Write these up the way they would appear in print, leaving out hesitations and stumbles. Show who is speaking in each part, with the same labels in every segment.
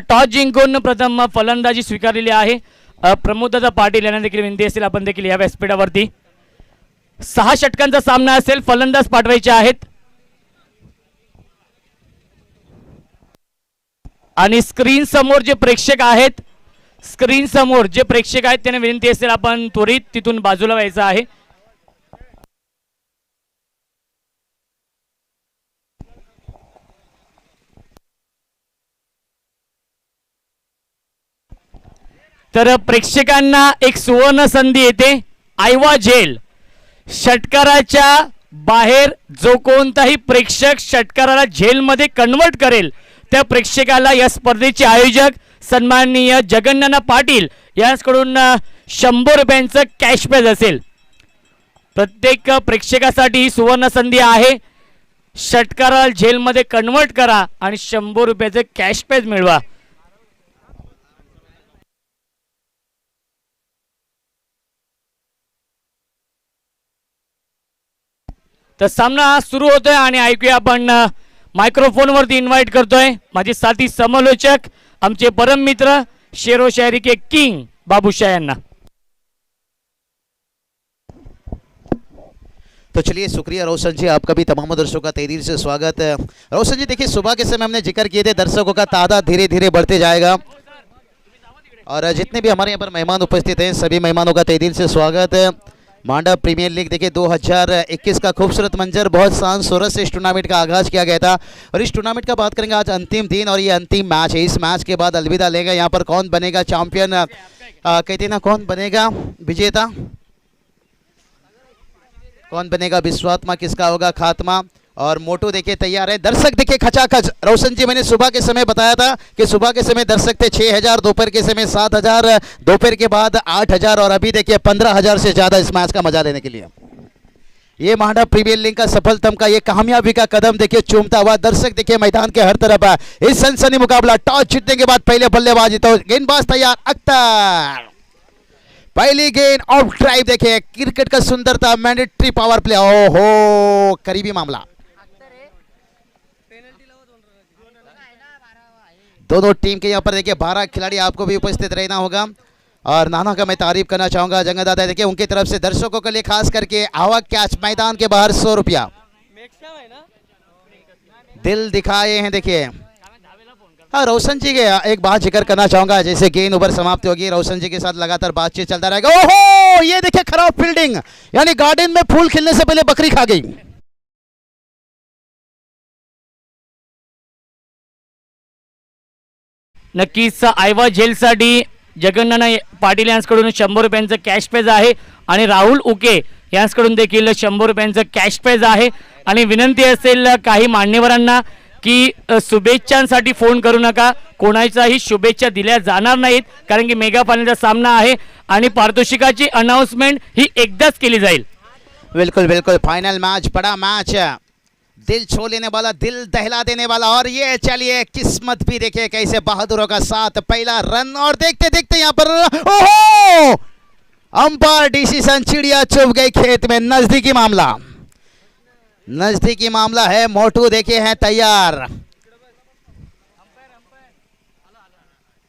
Speaker 1: Toss जिंकून प्रथम फलंदाजी स्वीकारलेली आहे. प्रमोददादा पाटील यांना देखील विनंती असेल आपण देखील या व्यासपीठावरती. 6 षटकांचा सामना असेल. फलंदाज पाठवायचे आहेत आणि स्क्रीन समोर जे प्रेक्षक आहेत त्यांना विनंती असेल आपण त्वरित तिथून बाजूला व्हायचं आहे. तर प्रेक्षकांना एक सुवर्ण संधी येते. आयवा झेल षटकाराच्या बाहेर जो कोणताही प्रेक्षक षटकाराला झेलमध्ये कन्वर्ट करेल त्या प्रेक्षकाला या स्पर्धेचे आयोजक सन्माननीय जगन्नाना पाटील यांच्याकडून 100 रुपयांचं कॅश प्राइज असेल. प्रत्येक प्रेक्षकासाठी सुवर्ण संधी आहे. षटकाराला झेलमध्ये कन्वर्ट करा आणि 100 रुपयाचं कॅश प्राइज मिळवा. तर सामना सुरू होतोय आणि ऐकूया आपण मायक्रोफोनवरती इन्व्हाइट करतोय माझे साथी समालोचक आमचे परम मित्र शेरो शायरी के किंग बाबूशाह यांना.
Speaker 2: तो चलिए शुक्रिया रोशन जी, आपका भी तमाम दर्शकों का तहे दिल से स्वागत है. रोशन जी देखिए, सुबह के समय हमने जिक्र किए थे दर्शकों का तादाद धीरे धीरे बढ़ते जाएगा और जितने भी हमारे यहाँ पर मेहमान उपस्थित हैं सभी मेहमानों का तहे दिल से स्वागत है. मांडा प्रीमियर लीग देखिए 2021 का खूबसूरत मंजर, बहुत शान शौरत से इस टूर्नामेंट का आगाज़ किया गया था और इस टूर्नामेंट का बात करेंगे आज अंतिम दिन और ये अंतिम मैच है. इस मैच के बाद अलविदा लेगा. यहाँ पर कौन बनेगा चैंपियन, कहते ना कौन बनेगा विजेता, कौन बनेगा विश्वात्मा, किसका होगा खात्मा. और मोटू देखिए तैयार है. दर्शक देखिए खचाखच. रोशन जी मैंने सुबह के समय बताया था कि सुबह के समय दर्शक थे 6000, दोपहर के समय 7000, दोपहर के बाद 8000 और अभी देखिए 15000 से ज़्यादा इस मैच का मजा लेने के लिए ये मांडा प्रीमियर लीग का सफलतम का ये कामयाबी का कदम देखिए चूमता हुआ. दर्शक देखिए मैदान के हर तरफ है. इस सनसनी मुकाबला टॉस जीतने के बाद पहले बल्लेबाजी तो गेंदबाज तैयार. अख्तर पहली गेंद ऑफ ड्राइव. देखिए क्रिकेट का सुंदरता मैंडेटरी पावर प्ले. ओहो करीबी मामला. दोनों टीम के यहाँ पर देखिए 12 खिलाड़ी आपको भी उपस्थित रहना होगा और नाना का मैं तारीफ करना चाहूंगा. जंगा दादा देखिए उनकी तरफ से दर्शकों के लिए खास करके हवा कैच मैदान के बाहर 100 रुपया दिल दिखाए हैं. देखिए हाँ रोशन जी के एक बात जिक्र करना चाहूंगा. जैसे गेंद ओवर समाप्ति होगी रोशन जी के साथ लगातार बातचीत चलता रहेगा. ओहो ये देखिए खराब फील्डिंग, यानी गार्डन में फूल खिलने से पहले बकरी खा गई.
Speaker 1: नक्कीच आयवा झेलसाठी जगन्नाना पाटील यांच्याकडून 100 रुपयांचं कॅश प्राइज आहे आणि राहुल उके यांच्याकडून देखील 100 रुपयांचं कॅश प्राइज आहे. आणि विनंती असेल काही मान्यवरांना की शुभेच्छांसाठी फोन करू नका. कोणाचाही शुभेच्छा दिल्या जाणार नाहीत कारण की मेगा फायनलचा सामना आहे आणि पारितोषिकाची अनाउन्समेंट ही एकदाच केली जाईल.
Speaker 2: बिल्कुल बिल्कुल फाइनल मैच, बड़ा मैच, दिल छू लेने वाला, दिल दहला देने वाला. और ये चलिए किस्मत भी देखिए कैसे बहादुरों का साथ. पहला रन और देखते देखते यहाँ पर ओहो अंपायर डिसीजन, चिड़िया चुभ गई खेत में. नजदीकी मामला है. मोटू देखिए हैं तैयार.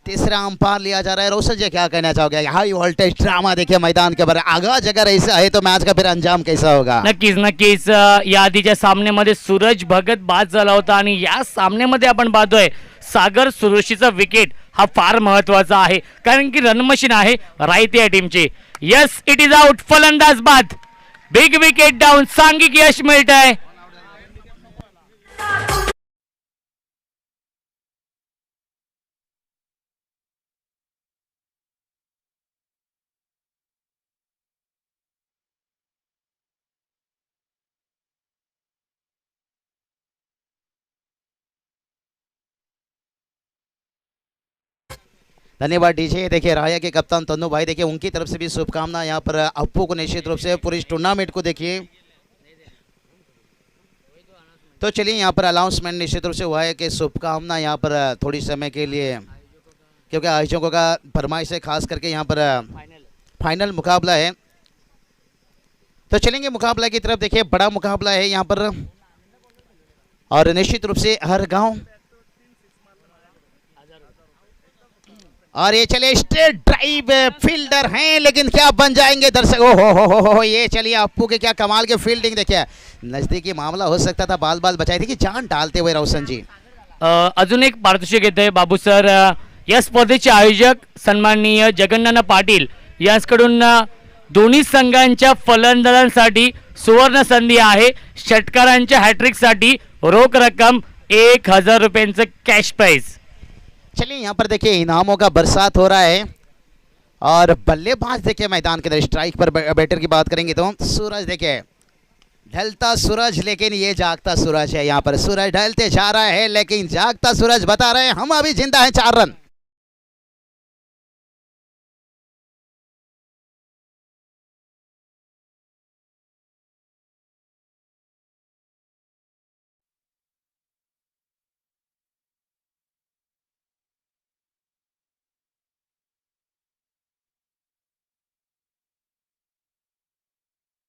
Speaker 2: तीसरा अंपायर लिया जा रहा है. रोशन जी क्या कहना चाहोगे? हाई वोल्टेज ड्रामा देखिए मैदान के बारे. आगाज अगर ऐसा है तो मैच का फिर अंजाम कैसा होगा?
Speaker 1: नक्कीच या आधीच्या सामन्यामध्ये सूरज भगत बाद झाला होता आणि या सामन्यामध्ये आपण पाहतोय सागर सुरशीचा विकेट हा फार महत्वाचा आहे कारण की रन मशीन आहे रायते या टीमची. Yes it is out. फलंदाज बाद. Big wicket down. सांघिक यश मिळत आहे.
Speaker 2: धन्यवाद डीजे. देखिए राया के कप्तान तन्नू भाई देखिए उनकी तरफ से भी शुभकामना. यहाँ पर अप्पू को निश्चित रूप से पूरी इस टूर्नामेंट को देखिए. तो चलिए यहाँ पर अनाउंसमेंट निश्चित रूप से हुआ है कि शुभकामना यहाँ पर थोड़ी समय के लिए, क्योंकि आयोजकों का फरमाइश है खास करके यहाँ पर फाइनल मुकाबला है. तो चलेंगे मुकाबला की तरफ. देखिए बड़ा मुकाबला है यहाँ पर और निश्चित रूप से हर गांव और ये चले स्ट्रेट ड्राइव फील्डर हैं, लेकिन क्या बन जाएंगे दर्शक। ओ हो, ये चलिए अप्पू के क्या कमाल के फील्डिंग देखिए। नजदीकी मामला हो सकता था, बाल बाल बचाई थी कि जान डालते हुए रोशन जी।
Speaker 1: अजून एक पारितोषिक येत आहे बाबू सर. या स्पर्धेचे आयोजक सन्माननीय जगन्नाथ पाटील यांच्याकडून दोन्ही संघांच्या फलंदाजांसाठी सुवर्ण संधी आहे. षटकारांच्या हॅट्रिकसाठी रोख रक्कम 1000 रुपयांचं कॅश प्राइज.
Speaker 2: चलिए यहाँ पर देखिए इनामों का बरसात हो रहा है और बल्लेबाज देखिए मैदान के अंदर स्ट्राइक पर बैटर की बात करेंगे तो सूरज देखिए ढलता सूरज, लेकिन ये जागता सूरज है। यहाँ पर सूरज ढलते जा रहा है लेकिन जागता सूरज बता रहे हैं हम अभी जिंदा हैं। 4 रन।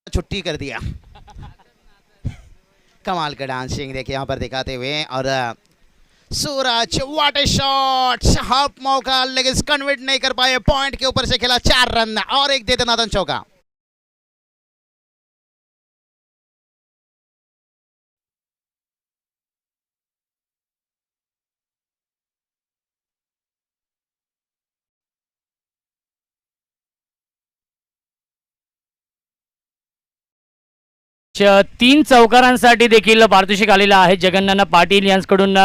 Speaker 2: छुट्टी कर दिया। कमाल का डांसिंग देखिए यहाँ पर दिखाते हुए। और Suraj what A shot, half मौका लेकिन कन्वर्ट नहीं कर पाए। पॉइंट के ऊपर से खेला, 4 रन और एक दे दनादन चौका।
Speaker 1: तीन चौकारांसाठी देखील पारितोषिक आलेलं आहे. जगन्नाथ पाटील यांच्याकडून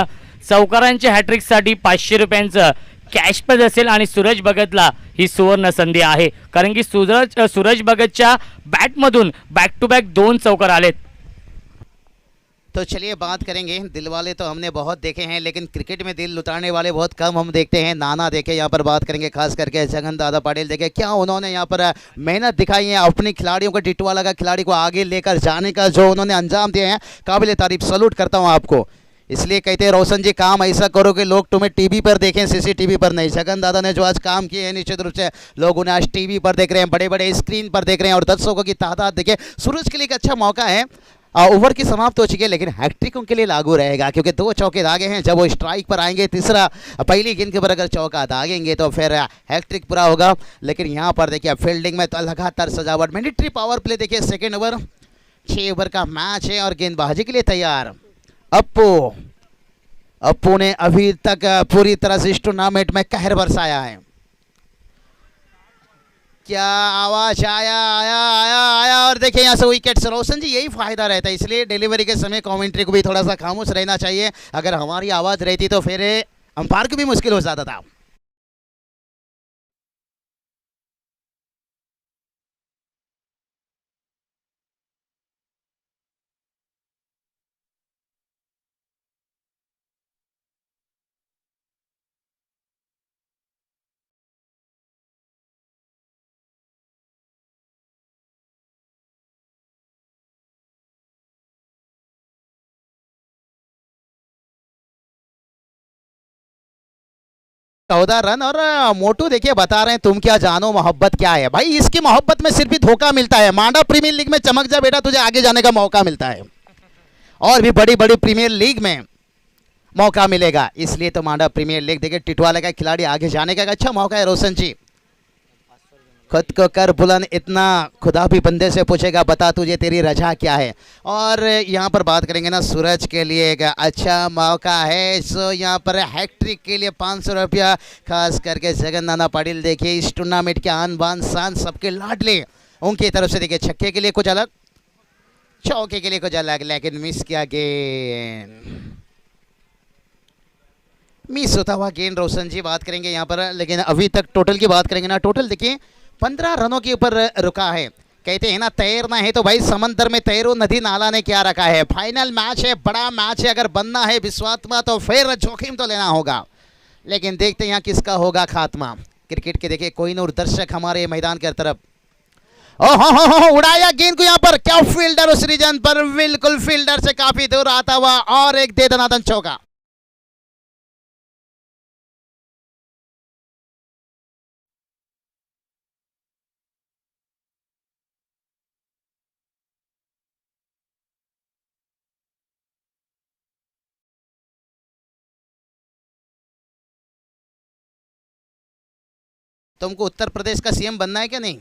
Speaker 1: चौकारांच्या हॅट्रिकसाठी 500 रुपयांचं कॅश प्राइज असेल आणि सूरज भगतला ही सुवर्ण संधी आहे. कारण की सूरज भगतच्या बॅटमधून बॅक टू बॅक 2 चौकार आलेत.
Speaker 2: तो चलिए बात करेंगे। दिल वाले तो हमने बहुत देखे हैं, लेकिन क्रिकेट में दिल लुटाने वाले बहुत कम हम देखते हैं। नाना देखे, यहाँ पर बात करेंगे खास करके जगन दादा पाटिल देखे, क्या उन्होंने यहाँ पर मेहनत दिखाई है अपनी खिलाड़ियों को, टिटवा लगा खिलाड़ी को आगे लेकर जाने का जो उन्होंने अंजाम दिए हैं, काबिल तारीफ, सलूट करता हूँ आपको। इसलिए कहते हैं रोशन जी काम ऐसा करो कि लोग तुम्हें टीवी पर देखें, सीसीटीवी पर नहीं। जगन दादा ने जो आज काम किए हैं निश्चित रूप से लोग उन्हें आज टीवी पर देख रहे हैं, बड़े बड़े स्क्रीन पर देख रहे हैं और दर्शकों की तादाद देखिए। सूरज के लिए एक अच्छा मौका है। ओवर की समाप्त हो चुकी है, लेकिन हैट्रिक उनके लिए लागू रहेगा क्योंकि 2 चौके दागे हैं। जब वो स्ट्राइक पर आएंगे, तीसरा पहली गेंद के ऊपर अगर चौका दागेंगे तो फिर हैट्रिक पूरा होगा। लेकिन यहाँ पर देखिए फील्डिंग में तो लगातार सजावट, मिलिट्री पावर प्ले देखिए। सेकेंड ओवर, 6 ओवर का मैच है और गेंदबाजी के लिए तैयार अप्पू ने अभी तक पूरी तरह से इस टूर्नामेंट में कहर बरसाया है। क्या आवाज आया आया आया आया और देखिए यहाँ से विकेट। रोशन जी यही फायदा रहता है, इसलिए डिलीवरी के समय कमेंट्री को भी थोड़ा सा खामोश रहना चाहिए। अगर हमारी आवाज रहती तो फिर अंपायर को भी मुश्किल हो जाता था। चौदह रन और मोटू देखिए बता रहे हैं तुम क्या जानो मोहब्बत क्या है। भाई इसकी मोहब्बत में सिर्फ ही धोखा मिलता है। मांडा प्रीमियर लीग में चमक जा बेटा, तुझे आगे जाने का मौका मिलता है और भी बड़ी बड़ी प्रीमियर लीग में मौका मिलेगा। इसलिए तो मांडा प्रीमियर लीग देखिए टिटवाला का खिलाड़ी आगे जाने का एक अच्छा मौका है। रोशन जी खुद को कर बुलंद, इतना खुदा भी बंदे से पूछेगा बता तुझे तेरी रजा क्या है। और यहाँ पर बात करेंगे ना, सूरज के लिए एक अच्छा मौका है। सो यहाँ पर हैट्रिक के लिए 500 रुपया खास करके जगन्नाथ पाटिल देखिए इस टूर्नामेंट के आन बान शान सबके लाडले, उनकी तरफ से देखिए छक्के के लिए कुछ अलग, चौके के लिए कुछ अलग, लेकिन मिस किया गेंद, मिस होता हुआ गेंद। रोशन जी बात करेंगे यहाँ पर, लेकिन अभी तक टोटल की बात करेंगे ना, टोटल देखिए 15 रनों के ऊपर रुका है। कहते हैं ना तैरना है तो भाई समंदर में तैरो, नदी नाला ने क्या रखा है। फाइनल मैच है, बड़ा मैच है, अगर बनना है विश्वात्मा तो फिर जोखिम तो लेना होगा। लेकिन देखते हैं यहाँ किसका होगा खात्मा। क्रिकेट के देखिए कोई नूर दर्शक हमारे मैदान की तरफ, हो उड़ाया गेंद को यहाँ पर, क्या फील्डर उस रीजन पर, बिल्कुल फील्डर से काफी दूर आता हुआ और एक दे दनादन चौका। तुमको उत्तर प्रदेश का सीएम बनना है क्या नहीं?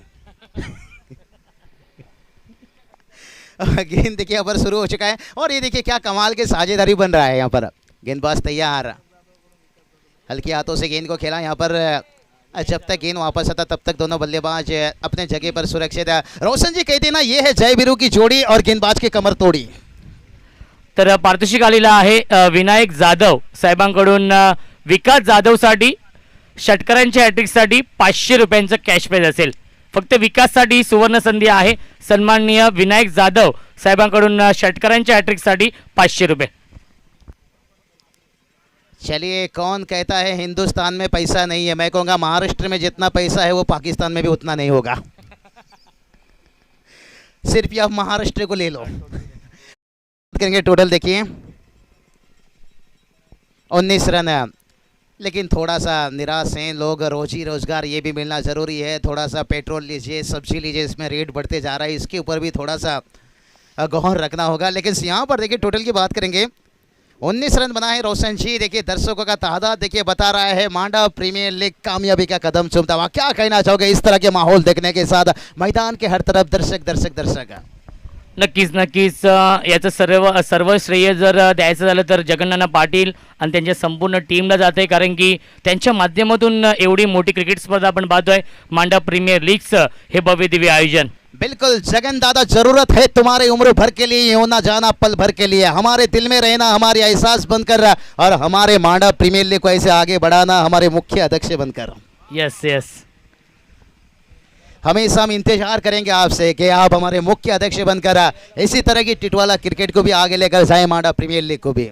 Speaker 2: गेंद देखिए अबर शुरू हो चुका है और ये देखिए क्या कमाल के साझेदारी बन रहा है यहाँ पर। गेंदबाज तैयार, हल्के हाथों से गेंद को खेला यहाँ पर। जब तक गेंद वापस आता तब तक दोनों बल्लेबाज अपने जगह पर सुरक्षित है। रोशन जी कहते ना, ये है जय वीरू की जोड़ी और गेंदबाज की कमर तोड़ी।
Speaker 1: तर पारितोषिक आलेलं आहे विनायक जाधव साहेबांकडून विकास जाधवसाठी षटकरांच्या हॅट्रिकसाठी 500 रुपयांचं कॅश प्राइज असेल. फक्त विकाससाठी सुवर्ण संधी आहे. सन्माननीय विनायक जाधव साहेबांकडून षटकरांच्या हॅट्रिकसाठी 500 रुपये.
Speaker 2: चलिए, कौन कहता है हिंदुस्तान में पैसा नहीं है? मैं कहूँगा महाराष्ट्र में जितना पैसा है वो पाकिस्तान में भी उतना नहीं होगा। सिर्फ ये आप महाराष्ट्र को ले लो। करेंगे टोटल देखिए 19 रन, लेकिन थोड़ा सा निराश हैं लोग। रोजी रोजगार ये भी मिलना ज़रूरी है। थोड़ा सा पेट्रोल लीजिए, सब्जी लीजिए, इसमें रेट बढ़ते जा रहा है, इसके ऊपर भी थोड़ा सा गौर रखना होगा। लेकिन यहाँ पर देखिए टोटल की बात करेंगे 19 रन बना है रोशन जी। देखिए दर्शकों का तादाद देखिए बता रहा है मांडा प्रीमियर लीग कामयाबी का कदम चूमता हुआ। क्या कहना चाहोगे इस तरह के माहौल देखने के साथ? मैदान के हर तरफ दर्शक दर्शक दर्शक।
Speaker 1: नक्कीच याचं सर्व श्रेय जर द्यायचं झालं तर जगन्नाथ पाटील आणि त्यांच्या संपूर्ण टीमला जाते, कारण की त्यांच्या माध्यमातून एवढी मोठी क्रिकेट स्पर्धा आपण पाहतोय. मांडा प्रीमियर लीगचं हे भव्य दिव्य आयोजन.
Speaker 2: बिल्कुल जगन दादा, जरूरत है तुम्हारे उम्र भर के लिए, होना जाना पल भर के लिए, हमारे दिल में रहना, हमारे एहसास बनकर और हमारे मांडा प्रीमियर लीग को ऐसे आगे बढ़ाना, हमारे मुख्य अध्यक्ष बनकर।
Speaker 1: यस
Speaker 2: हमेशा हम इंतजार करेंगे आपसे कि आप हमारे मुख्य अध्यक्ष बनकर इसी तरह की टिटवाला क्रिकेट को भी आगे लेकर जाए, मांडा प्रीमियर लीग को भी।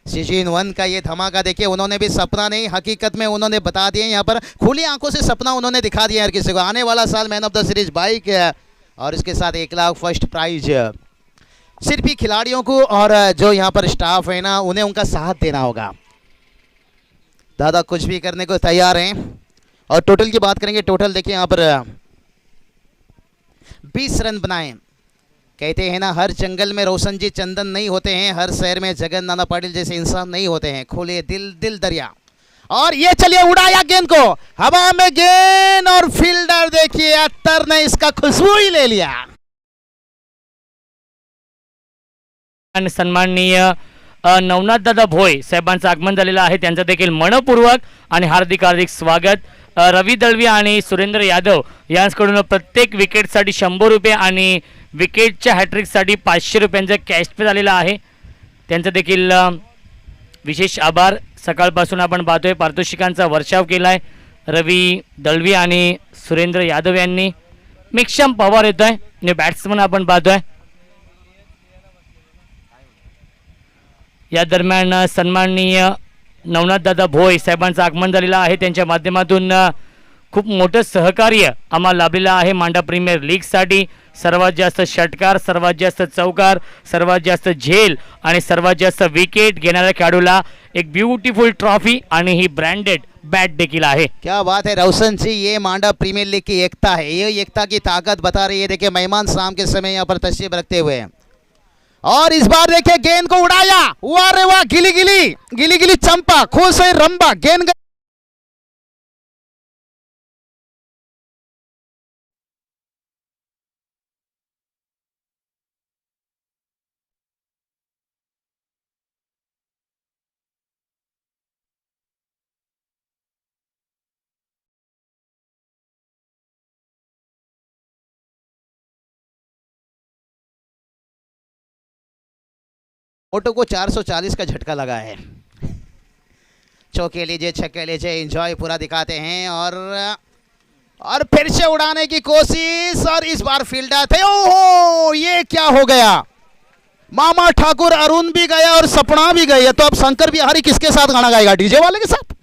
Speaker 2: सीजन 1 का ये धमाका देखिए, उन्होंने भी सपना नहीं हकीकत में उन्होंने बता दिए। यहाँ पर खुली आंखों से सपना उन्होंने दिखा दिया हर किसी को। आने वाला साल man of the series bike और इसके साथ 1 लाख फर्स्ट प्राइज सिर्फ ही खिलाड़ियों को और जो यहाँ पर स्टाफ है ना, उन्हें उनका साथ देना होगा। दादा कुछ भी करने को तैयार हैं। और टोटल की बात करेंगे, टोटल देखिए यहाँ पर 20 रन बनाए। कहते हैं ना, हर जंगल में रोशन जी चंदन नहीं होते हैं, हर शहर में जगन नाना पाटिल जैसे इंसान नहीं होते हैं। खोले दिल दरिया, और ये चलिए उड़ाया गेंद को हवा में, गेंद और फील्डर देखिए अत्तर ने इसका खुशबू ही ले लिया।
Speaker 1: आणि सन्माननीय नवनाथ दादा भोय साहेबांचं आगमन झालेलं आहे. त्यांचं देखील मनपूर्वक आणि हार्दिक स्वागत. रवी दळवी आणि सुरेंद्र यादव यांच्याकडून प्रत्येक विकेटसाठी 100 रुपये आणि विकेटच्या हॅट्रिकसाठी 500 रुपयांचं कॅश प्राइज आलेलं आहे. त्यांचं देखील विशेष आभार. सकाळपासून आपण पाहतोय पारितोषिकांचा वर्षाव केला आहे रवी दळवी आणि सुरेंद्र यादव यांनी. मिक्षम पवार येतोय आणि बॅट्समन आपण पाहतोय. या दरम्यान सन्माननीय नवनाथ दादा भोय साहेबांचं आगमन झालेलं आहे. त्यांच्या माध्यमातून खूप मोठं सहकार्य आम्हाला लाभलेलं आहे मांडा प्रीमियर लीगसाठी. सर्वात जास्त षटकार, सर्वात जास्त चौकार, सर्वात जास्त झेल आणि सर्वात जास्त विकेट घेणाऱ्या खेळाडूला एक ब्यूटीफुल ट्रॉफी आणि ही ब्रँडेड बैट देखिल है।
Speaker 2: क्या बात है रोशन जी, ये मांडा प्रीमियर लीग की एकता है, ये एकता की ताकत बता रही है। देखिए मेहमान शाम के समय यहाँ पर तशरीफ रखते हुए, और इस बार देखिए गेंद को उड़ाया, वाह रे वाह, गिली गिली गिली गिली चंपा, खुश है रंबा, गेंद मोटो को 440 का झटका लगा है। चौके लीजिए, छक्के लीजिए, एंजॉय पूरा दिखाते हैं, और फिर से उड़ाने की कोशिश, और इस बार फील्डर थे। ओहो, ये क्या हो गया, मामा ठाकुर अरुण भी गया और सपना भी गई है। तो अब शंकर बिहारी किसके साथ गाना गाएगा, डीजे वाले के साथ?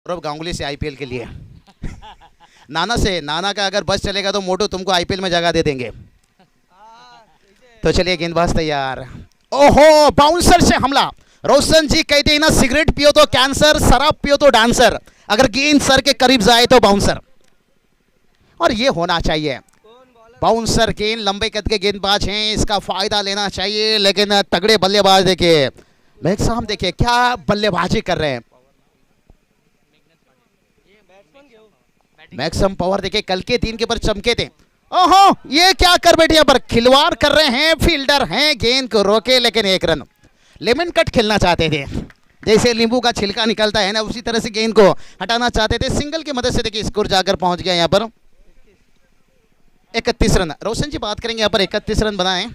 Speaker 2: सौरभ गांगुली से आईपीएल के लिए नाना का अगर बस चलेगा तो मोटू तुमको आईपीएल में जगह दे देंगे। तो चलिए गेंदबाज तैयार, ओहो बाउंसर से हमला, रोशन जी कहते हैं ना, सिगरेट पियो तो कैंसर, शराब पियो तो डांसर, अगर गेंद सर के करीब जाए तो बाउंसर। और ये होना चाहिए। बाउंसर गेंद, लंबे कद के गेंदबाज हैं, इसका फायदा लेना चाहिए। लेकिन तगड़े बल्लेबाज देखिए, मैक्सम देखिए क्या बल्लेबाजी कर रहे हैं। मैक्सम पॉवर देखिए कल के दिन के पर चमके थे। ओहो, ये क्या कर बैठे, यहाँ पर खिलवाड़ कर रहे हैं, फील्डर हैं, गेंद को रोके लेकिन एक रन। लेमन कट खेलना चाहते थे, जैसे नींबू का छिलका निकलता है ना, उसी तरह से गेंद को हटाना चाहते थे। सिंगल की मदद से देखिए स्कोर जाकर पहुंच गया यहाँ पर 31 रन। रोशन जी बात करेंगे यहाँ पर 31 रन बनाए।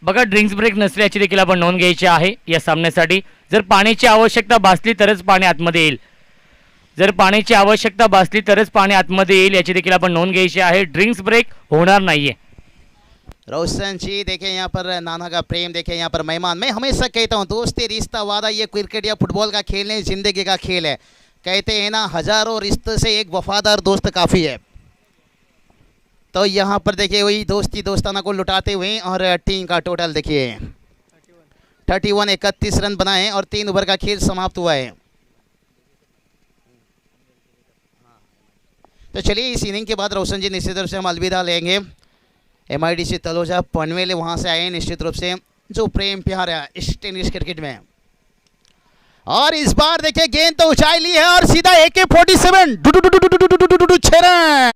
Speaker 1: बघा, ड्रिंक्स ब्रेक नसल्याची देखील आपण नोंद घ्यायची आहे या सामन्यासाठी। जर पाण्याची आवश्यकता भासली तरच पाणी आतमध्ये येईल, जर पाण्याची आवश्यकता भासली तरच पाणी आतमध्ये येईल, याची देखील आपण नोंद घ्यायची आहे। ड्रिंक्स ब्रेक होणार नाहीये।
Speaker 2: रोशन जी देखिए यहाँ पर नाना का प्रेम देखिए यहाँ पर मेहमान। मैं हमेशा कहता हूँ दोस्ती रिश्ता वादा, ये क्रिकेट या फुटबॉल का खेल नहीं, जिंदगी का खेल है। कहते हैं ना, हजारों रिश्ते से एक वफादार दोस्त काफ़ी है। तो यहाँ पर देखिए वही दोस्ती दोस्ताना को लुटाते हुए, और टीम का टोटल देखिए 31 रन बनाए और 3 ओवर का खेल समाप्त हुआ है। तो चलिए इस इनिंग के बाद रोशन जी निश्चित रूप से हम अलविदा लेंगे। MIDC तलोजा पनवेल वहाँ से आए निश्चित रूप से, जो प्रेम प्यार है इस टेनिस क्रिकेट में। और इस बार देखिए गेंद तो ऊंचाई ली है और सीधा AK-47 6 रन।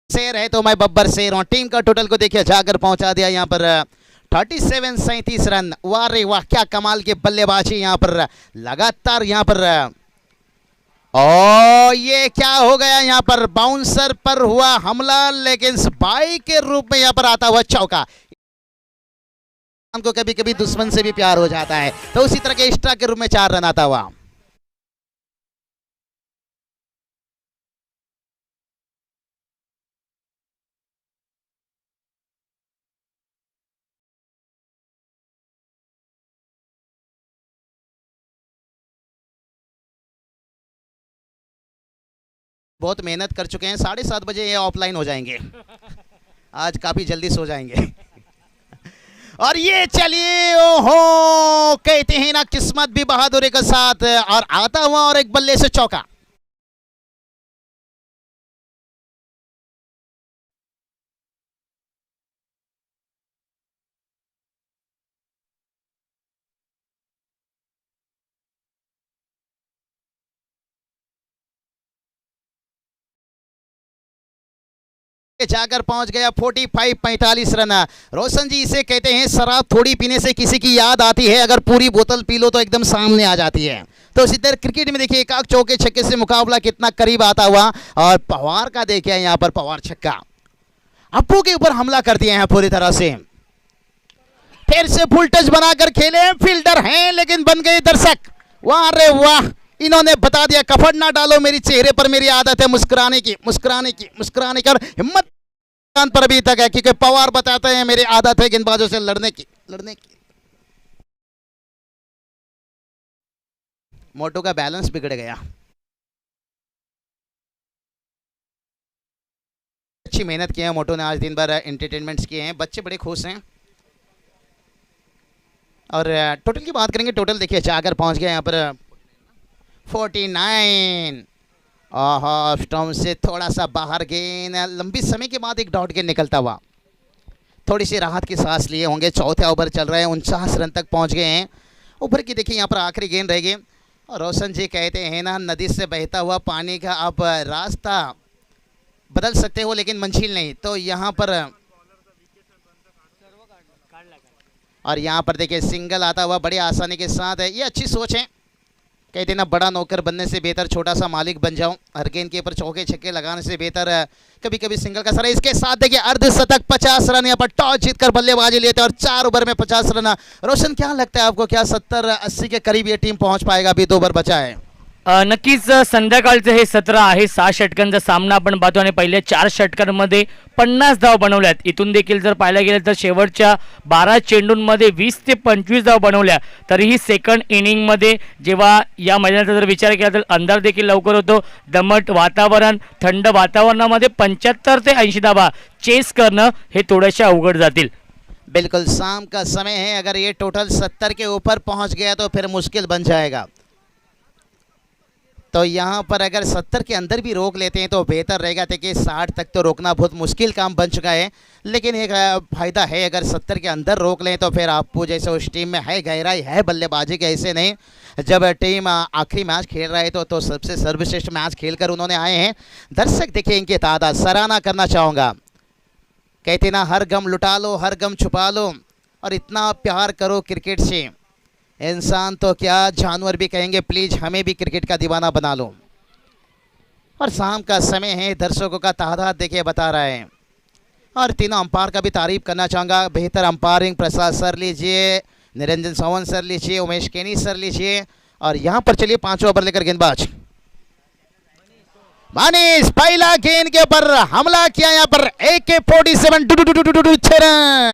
Speaker 2: शेर है तो मैं बब्बर शेर हूं। टीम का टोटल को देखिए जाकर पहुंचा दिया यहाँ पर 37 रन। वाह रे वाह, क्या कमाल के बल्लेबाजी यहाँ पर लगातार यहाँ पर। और ये क्या हो गया यहाँ पर, बाउंसर पर हुआ हमला, लेकिन बाई के रूप में यहाँ पर आता हुआ चौका। को कभी कभी दुश्मन से भी प्यार हो जाता है, तो उसी तरह के एक्स्ट्रा के रूप में 4 रन आता हुआ। बहुत मेहनत कर चुके हैं, 7:30 बजे ये ऑफलाइन हो जाएंगे। आज काफी जल्दी सो जाएंगे। और ये चलिए, ओहो, कहते हैं ना किस्मत भी बहादुरी के साथ, और आता हुआ और एक बल्ले से चौका। जाकर पहुंच गया 45 रन। रोशन जी इसे कहते हैं शराब थोड़ी पीने से किसी की याद आती है, अगर पूरी बोतल पी लो तो एकदम सामने आ जाती है। तो इसी तरह क्रिकेट में देखिए एकाक चौके छक्के से मुकाबला कितना करीब आता हुआ। और पवार का देखिए यहाँ पर पवार छक्का, अप्पू के ऊपर हमला कर दिया है पूरी तरह से। फिर से फुल टच बनाकर खेले, फील्डर हैं लेकिन बन गए दर्शक। वाह रे वाह, इन्होंने बता दिया कफन ना डालो मेरी चेहरे पर, मेरी आदत है मुस्कुराने की, मुस्कुराने की, मुस्कुराने की। और हिम्मत पर अभी तक है, क्योंकि पवार बताते हैं मेरी आदत है गेंदबाजों से लड़ने की, लड़ने की। मोटू का बैलेंस बिगड़ गया। अच्छी मेहनत की है मोटू ने, आज दिन भर एंटरटेनमेंट्स किए हैं, बच्चे बड़े खुश हैं। और टोटल की बात करेंगे, टोटल देखिए जाकर पहुंच गया यहाँ पर 49। ऑफ स्टंप से थोड़ा सा बाहर गेंद, लंबी समय के बाद एक डॉट गेंद निकलता हुआ। थोड़ी सी राहत की सांस लिए होंगे, चौथा ओवर चल रहे हैं, 49 रन तक पहुंच गए हैं। ऊपर की देखिए यहाँ पर आखिरी गेंद रहेगी। और रोशन जी कहते हैं ना, नदी से बहता हुआ पानी का आप रास्ता बदल सकते हो लेकिन मंजिल नहीं। तो यहाँ पर और यहाँ पर देखिए सिंगल आता हुआ बड़ी आसानी के साथ है। ये अच्छी सोच है, कहते हैं ना, बड़ा नौकर बनने से बेहतर छोटा सा मालिक बन जाऊं। हर गेंद के ऊपर चौके छक्के लगाने से बेहतर कभी कभी सिंगल का सर है। इसके साथ देखिए अर्धशतक, 50 रन यहाँ पर टॉस जीतकर बल्लेबाजी लेते हैं और 4 ओवर में 50 रन। रोशन, क्या लगता है आपको, क्या 70-80 के करीब ये टीम पहुंच पाएगा? अभी 2 ओवर बचा है।
Speaker 1: नक्कीच संध्याकाळचं हे सत्र आहे, 6 षटकांचा सामना आपण पाहतो आणि पहिल्या 4 षटकांमध्ये 50 धाव बनवल्यात. इथून देखील जर पाहायला गेलं तर शेवटच्या 12 चेंडूंमध्ये 20 ते 25 धाव बनवल्या. तरीही सेकंड इनिंगमध्ये जेव्हा या मैदानाचा जर विचार केला तर अंधार देखील लवकर होतो. दमट वातावरण, थंड वातावरणामध्ये 75 ते 80 धावा चेस करणं हे थोडेसे अवघड जातील.
Speaker 2: बिल्कुल शाम का समय है, अगर ये टोटल 70 के ऊपर पहुंच गया तो फिर मुश्किल बन जाएगा। तो यहाँ पर अगर 70 के अंदर भी रोक लेते हैं तो बेहतर रहेगा। देखिए 60 तक तो रोकना बहुत मुश्किल काम बन चुका है, लेकिन एक फ़ायदा है, अगर 70 के अंदर रोक लें तो फिर आपको जैसे उस टीम में है गहराई है बल्लेबाजी के, ऐसे नहीं। जब टीम आखिरी मैच खेल रहा है तो सबसे सर्वश्रेष्ठ मैच खेलकर उन्होंने आए हैं। दर्शक देखिए इनके तादाद सराहना करना चाहूँगा। कहते ना, हर गम लुटा लो, हर गम छुपा लो और इतना प्यार करो क्रिकेट से, इंसान तो क्या जानवर भी कहेंगे प्लीज़ हमें भी क्रिकेट का दीवाना बना लो। और शाम का समय है, दर्शकों का तादाद देखिए बता रहा है। और तीनों अंपायर का भी तारीफ करना चाहूँगा। बेहतर अंपायरिंग प्रसाद सर लीजिए, निरंजन सावंत सर लीजिए, उमेश केनी सर लीजिए। और यहाँ पर चलिए 5वां ओवर लेकर गेंदबाज मनीष पहला गेंद के ऊपर हमला किया, यहाँ पर AK-47 6 रन।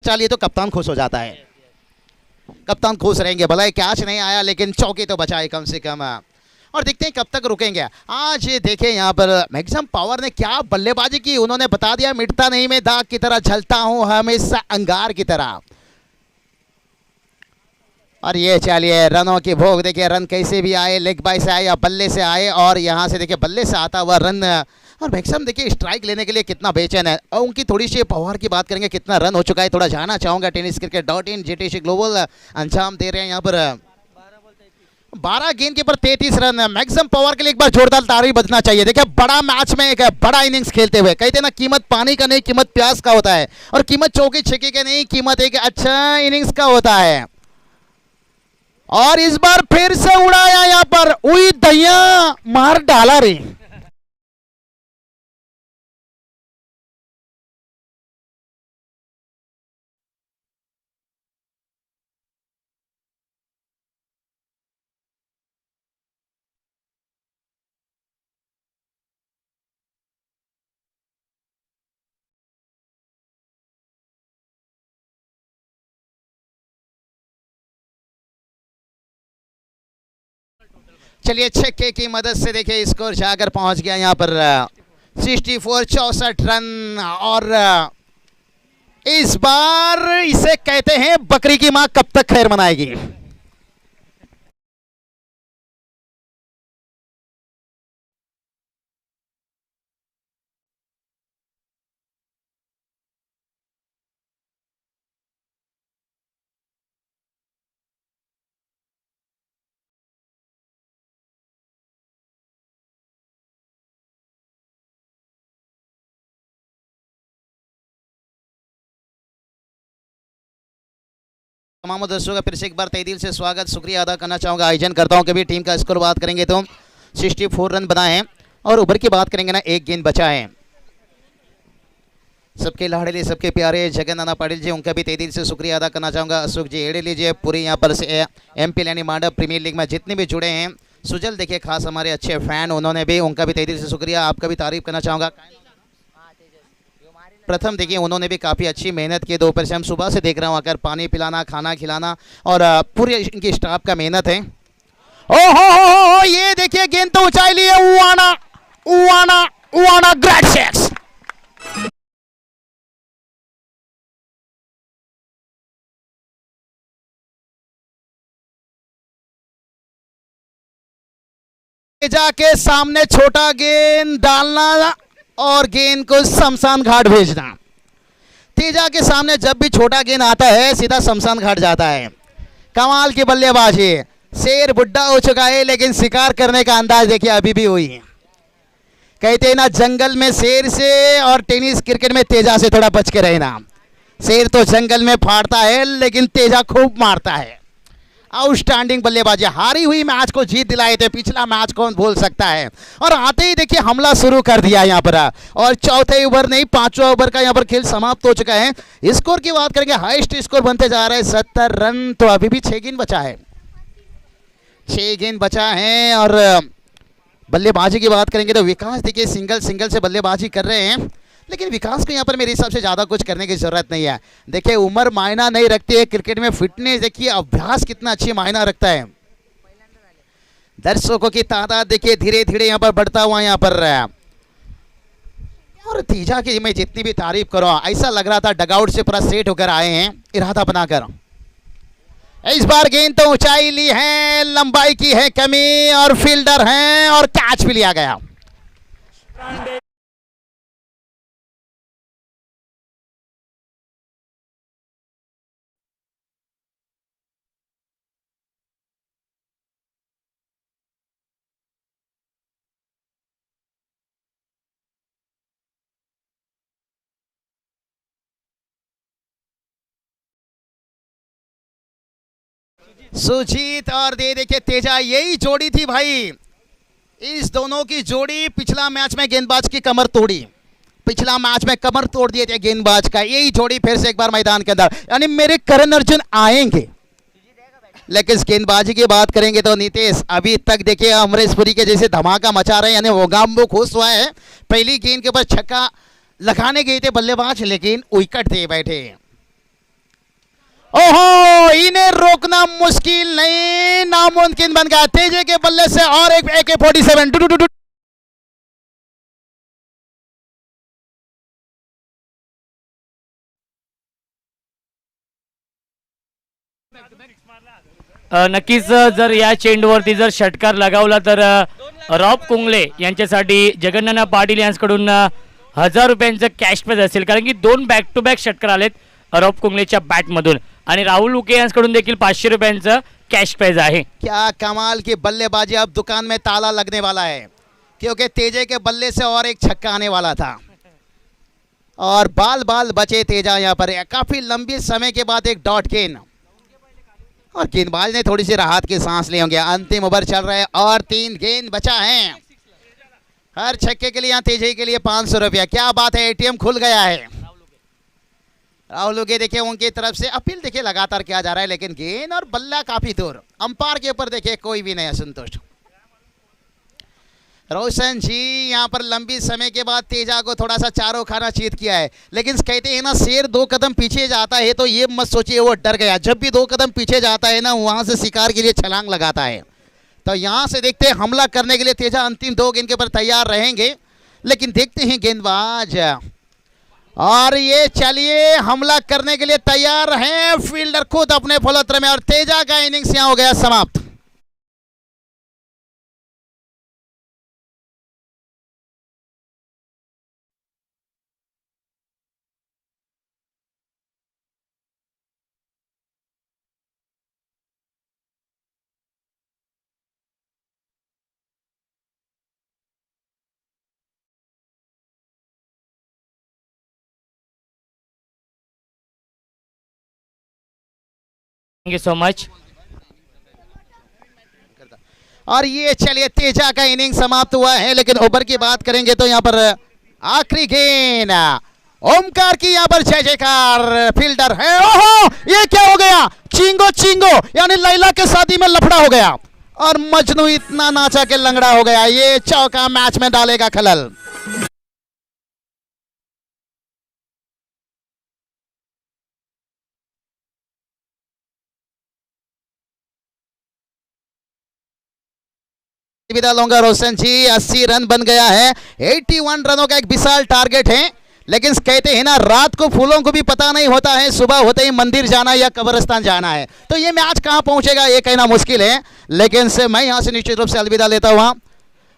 Speaker 2: चलिए तो कप्तान खुश हो जाता है, कप्तान खुश रहेंगे। भला कैच नहीं आया लेकिन चौकी तो बचाए कम से कम। और देखते हैं कब तक रुकेंगे। आज ये देखें यहाँ पर मैक्सिमम पावर ने क्या बल्लेबाजी की, उन्होंने बता दिया मिटता नहीं मैं दाग की तरह, झलता हूं हमेशा अंगार की तरह। और ये चलिए रनों की भोग देखिए, रन कैसे भी आए, लेग बाय से आए या बल्ले से आए, और यहाँ से देखिए बल्ले से आता हुआ रन। और मैक्सिमम देखिए स्ट्राइक लेने के लिए कितना बेचैन है। और उनकी थोड़ी सी पावर की बात करेंगे, कितना रन हो चुका है थोड़ा जानना चाहूँगा। tenniscricket.in GTC ग्लोबल अंजाम दे रहे हैं यहाँ पर 12 गेंद के ऊपर 33 रन। मैक्सिमम पावर के लिए एक बार जोरदार ताली बजना चाहिए। देखिए बड़ा मैच में एक बड़ा इनिंग्स खेलते हुए, कहते हैं ना कीमत पानी का नहीं कीमत प्यास का होता है, और कीमत चौके छक्के का नहीं, कीमत एक अच्छा इनिंग्स का होता है। और इस बार फिर से उड़ाया यहाँ पर, उई दहिया मार डाला रे। चलिए छक्के की मदद से देखिए स्कोर जाकर पहुंच गया यहाँ पर 64 रन। और इस बार इसे कहते हैं बकरी की मां कब तक खैर मनाएगी। तमाम दर्शकों का फिर से एक बार तहे दिल से स्वागत शुक्रिया अदा करना चाहूँगा आयोजन करता हूँ। कभी टीम का स्कोर बात करेंगे तो 64 रन बनाए हैं, और ओवर की बात करेंगे ना 1 गेंद बचा है। सबके लाडले सबके प्यारे जगन नाना पाटिल जी, उनका भी तहे दिल से शुक्रिया अदा करना चाहूँगा। अशोक जी एड़े लीजिए, पूरी यहाँ पर से MP यानी मांडव प्रीमियर लीग में जितने भी जुड़े हैं, सुजल देखिए खास हमारे अच्छे फैन, उन्होंने भी, उनका भी तहे दिल से शुक्रिया। आपका भी तारीफ करना चाहूँगा। प्रथम देखिए उन्होंने भी काफ़ी अच्छी मेहनत की। दोपहर से हम सुबह से देख रहा हूँ आकर पानी पिलाना, खाना खिलाना, और पूरे इनकी स्टाफ का मेहनत है। ओहो, ये देखिए गेंद तो ऊंचाई लिए, उआना उआना उआना, ग्रेट शॉट्स। तेजा के सामने छोटा गेंद डालना और गेंद को शमशान घाट भेजना। तेजा के सामने जब भी छोटा गेंद आता है सीधा शमशान घाट जाता है। कमाल की बल्लेबाजी। शेर बुड्ढा हो चुका है लेकिन शिकार करने का अंदाज देखिए अभी भी वही है। कहते हैं ना, जंगल में शेर से और टेनिस क्रिकेट में तेजा से थोड़ा बच के रहना। शेर तो जंगल में फाड़ता है लेकिन तेजा खूब मारता है। आउटस्टैंडिंग बल्लेबाजी। हारी हुई मैच को जीत दिलाए थे, पिछला मैच कौन भूल सकता है। और आते ही देखिए हमला शुरू कर दिया यहाँ पर, और चौथे ओवर नहीं 5वां ओवर का यहाँ पर खेल समाप्त हो चुका है। स्कोर की बात करेंगे, हाईएस्ट स्कोर बनते जा रहे हैं 70 रन। तो अभी भी 6 गेंद बचा है, 6 गेंद बचा है। और बल्लेबाजी की बात करेंगे तो विकास देखिए सिंगल से बल्लेबाजी कर रहे हैं, लेकिन विकास को यहाँ पर मेरे हिसाब से ज़्यादा कुछ करने की ज़रूरत नहीं है। देखिए उम्र मायना नहीं रखती है क्रिकेट में, फिटनेस देखिए, अभ्यास कितना अच्छी मायना रखता है। दर्शकों की तादाद देखिए धीरे धीरे यहाँ पर बढ़ता हुआ यहाँ पर रहा है। और तेजा की मैं जितनी भी तारीफ करूँ, ऐसा लग रहा था डगआउट से पूरा सेट होकर आए हैं इरादा बनाकर। इस बार गेंद तो ऊंचाई ली है, लंबाई की है कमी, और फील्डर हैं और कैच भी लिया गया। सुजीत और दे देखिए तेजा, यही जोड़ी थी भाई। इस दोनों की जोड़ी पिछला मैच में गेंदबाज की कमर तोड़ी, पिछला मैच में कमर तोड़ दिए थे गेंदबाज का। यही जोड़ी फिर से एक बार मैदान के अंदर, यानी मेरे करण अर्जुन आएंगे। लेकिन गेंदबाजी की बात करेंगे तो नीतीश अभी तक देखिए अमरीशपुरी के जैसे धमाका मचा रहे हैं, यानी वोगाम्बो खुश हुआ है। पहली गेंद के ऊपर छक्का लगाने गए थे बल्लेबाज, लेकिन विकेट दे बैठे। ओहो, इन्हें रोकना मुश्किल नहीं, नामुमकिन बन गया। तेजे के बल्ले से और एक AK-47
Speaker 1: नक्कीच जर या चेंडूवरती जर षटकार लगावला तर रॉब कुंगले यांच्यासाठी जगन्नाथ पाटील यांच्याकडून 1000 रुपयांचं कॅश प्राइज असेल, कारण की 2 बॅक टू बॅक षटकार आलेत रॉब कुंगलेच्या बॅटमधून, आणि राहुल उके यांच्याकडून देखील 500 रुपयांचं कॅश प्राइज आहे।
Speaker 2: क्या कमाल की बल्लेबाजी। अब दुकान में ताला लगने वाला है, क्योंकि तेजे के बल्ले से और एक छक्का आने वाला था, और बाल बाल बचे तेजा यहाँ पर। काफी लंबी समय के बाद एक डॉट गेंद, और गेंदबाज ने थोड़ी सी राहत की सांस ली होंगे। अंतिम ओवर चल रहा है और 3 गेंद बचा है। हर छक्के के लिए यहाँ तेजे के लिए 500 रुपया। क्या बात है, ATM खुल गया है। राहुल के देखिए उनकी तरफ से अपील देखिए लगातार किया जा रहा है, लेकिन गेंद और बल्ला काफी दूर। अंपायर के ऊपर देखिए कोई भी नहीं असंतुष्ट। रोशन जी यहाँ पर लंबी समय के बाद तेजा को थोड़ा सा चारों खाना चीत किया है, लेकिन कहते हैं ना, शेर 2 कदम पीछे जाता है तो ये मत सोचिए वो डर गया। जब भी 2 कदम पीछे जाता है ना, वहां से शिकार के लिए छलांग लगाता है। तो यहाँ से देखते हैं हमला करने के लिए तेजा अंतिम 2 गेंद के ऊपर तैयार रहेंगे, लेकिन देखते हैं गेंदबाज, और ये चलिए हमला करने के लिए तैयार हैं। फील्डर खुद अपने फलोत्र में, और तेजा का इनिंग्स यहाँ हो गया समाप्त।
Speaker 1: Thank you so much.
Speaker 2: और ये चलिए तेजा का इनिंग समाप्त हुआ है, लेकिन ओवर की बात करेंगे तो यहाँ पर आखिरी गेंद, ओमकार की यहाँ पर जय जयकार। फील्डर है, ओहो ये क्या हो गया, चिंगो चिंगो, यानी लैला के शादी में लफड़ा हो गया, और मजनू इतना नाचा के लंगड़ा हो गया। ये चौका मैच में डालेगा खलल। विदा लूंगा रोशन जी। 80 रन बन गया है। 81 रनों का एक विशाल टारगेट है, लेकिन कहते हैं ना रात को फूलों को भी पता नहीं होता है सुबह होते ही मंदिर जाना या कब्रिस्तान जाना है, तो ये मैच कहाँ पहुंचेगा ये कहना मुश्किल है। लेकिन से मैं यहाँ से निश्चित रूप से अलविदा लेता हुआ।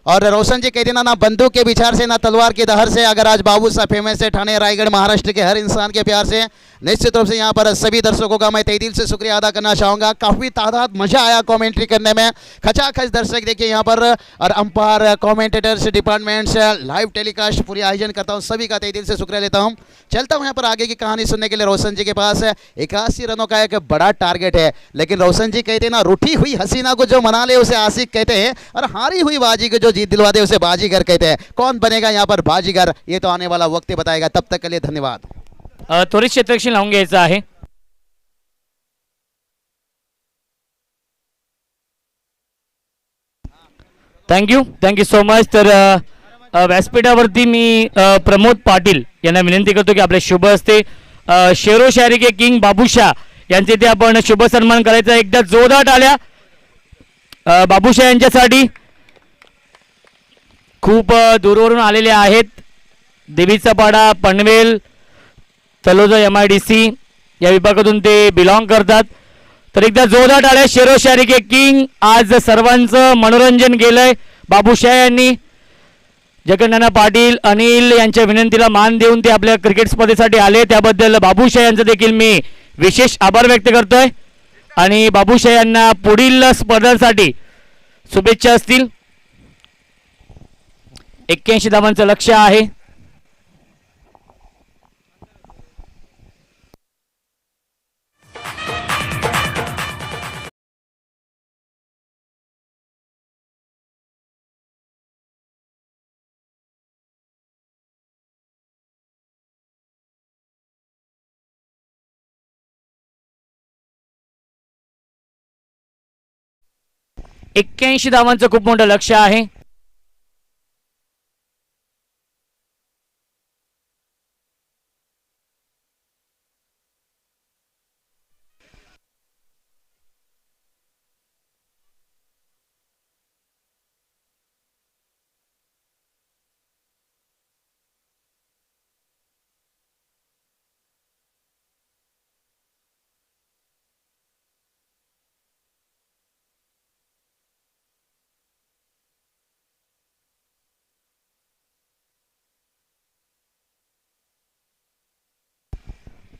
Speaker 2: और रोशन जी कहते ना बंदूक के विचार से ना तलवार के दहर से, अगर आज बाबू साहब फेमस है ठाणे रायगढ़ महाराष्ट्र के हर इंसान के प्यार से, निश्चित रूप से यहाँ पर सभी दर्शकों का मैं तहे दिल से शुक्रिया अदा करना चाहूँगा। काफ़ी तादाद मज़ा आया कमेंट्री करने में, खचाखच दर्शक देखिए यहाँ पर, और umpire commentators departments live telecast पूरी आयोजन करता हूँ, सभी का तहे दिल से शुक्रिया लेता हूँ। चलता हूँ यहाँ पर आगे की कहानी सुनने के लिए। रोशन जी के पास 81 रनों का एक बड़ा टारगेट है, लेकिन रोशन जी कहते हैं ना रूठी हुई हसीना को जो मना ले उसे आशिक कहते हैं, और हारी हुई बाजी को जो जीत दिलवा दे उसे बाजीगर कहते हैं। कौन बनेगा यहाँ पर बाजीगर ये तो आने वाला वक्त ही बताएगा। तब तक के लिए धन्यवाद।
Speaker 1: त्वरित क्षेत्ररक्षण लावून घ्यायचं आहे। Thank you so much. तर व्यासपीठावरती मी प्रमोद पाटील यांना विनंती करतो की आपल्या शुभ हस्ते शेरो शायरी के किंग बाबूशाह यांचे ते आपण शुभ सन्मान करायचा। एकदा जोरदार टाळ्या बाबूशाह यांच्यासाठी। खूप दूरवरून आलेले आहेत, देवीचा पाडा, पनवेल, तलोजा MIDC या विभागातून ते बिलॉंग करतात। तर एकदा जोरदार टाळ्या शेरो शायरी के किंग। आज सर्वांचं मनोरंजन केलंय बाबूशाह यांनी। जगन्नाथ पाटील अनिल यांच्या विनंतीला मान देऊन ते आपल्या क्रिकेट स्पर्धेसाठी आले, त्याबद्दल बाबूशाह यांचा देखील मी विशेष आभार व्यक्त करतोय। आणि बाबूशाह यांना पुढील स्पर्धांसाठी शुभेच्छा असतील। 81 धावांचं लक्ष्य आहे। एक्क्याऐंशी धावांचं खूप मोठं लक्ष्य आहे।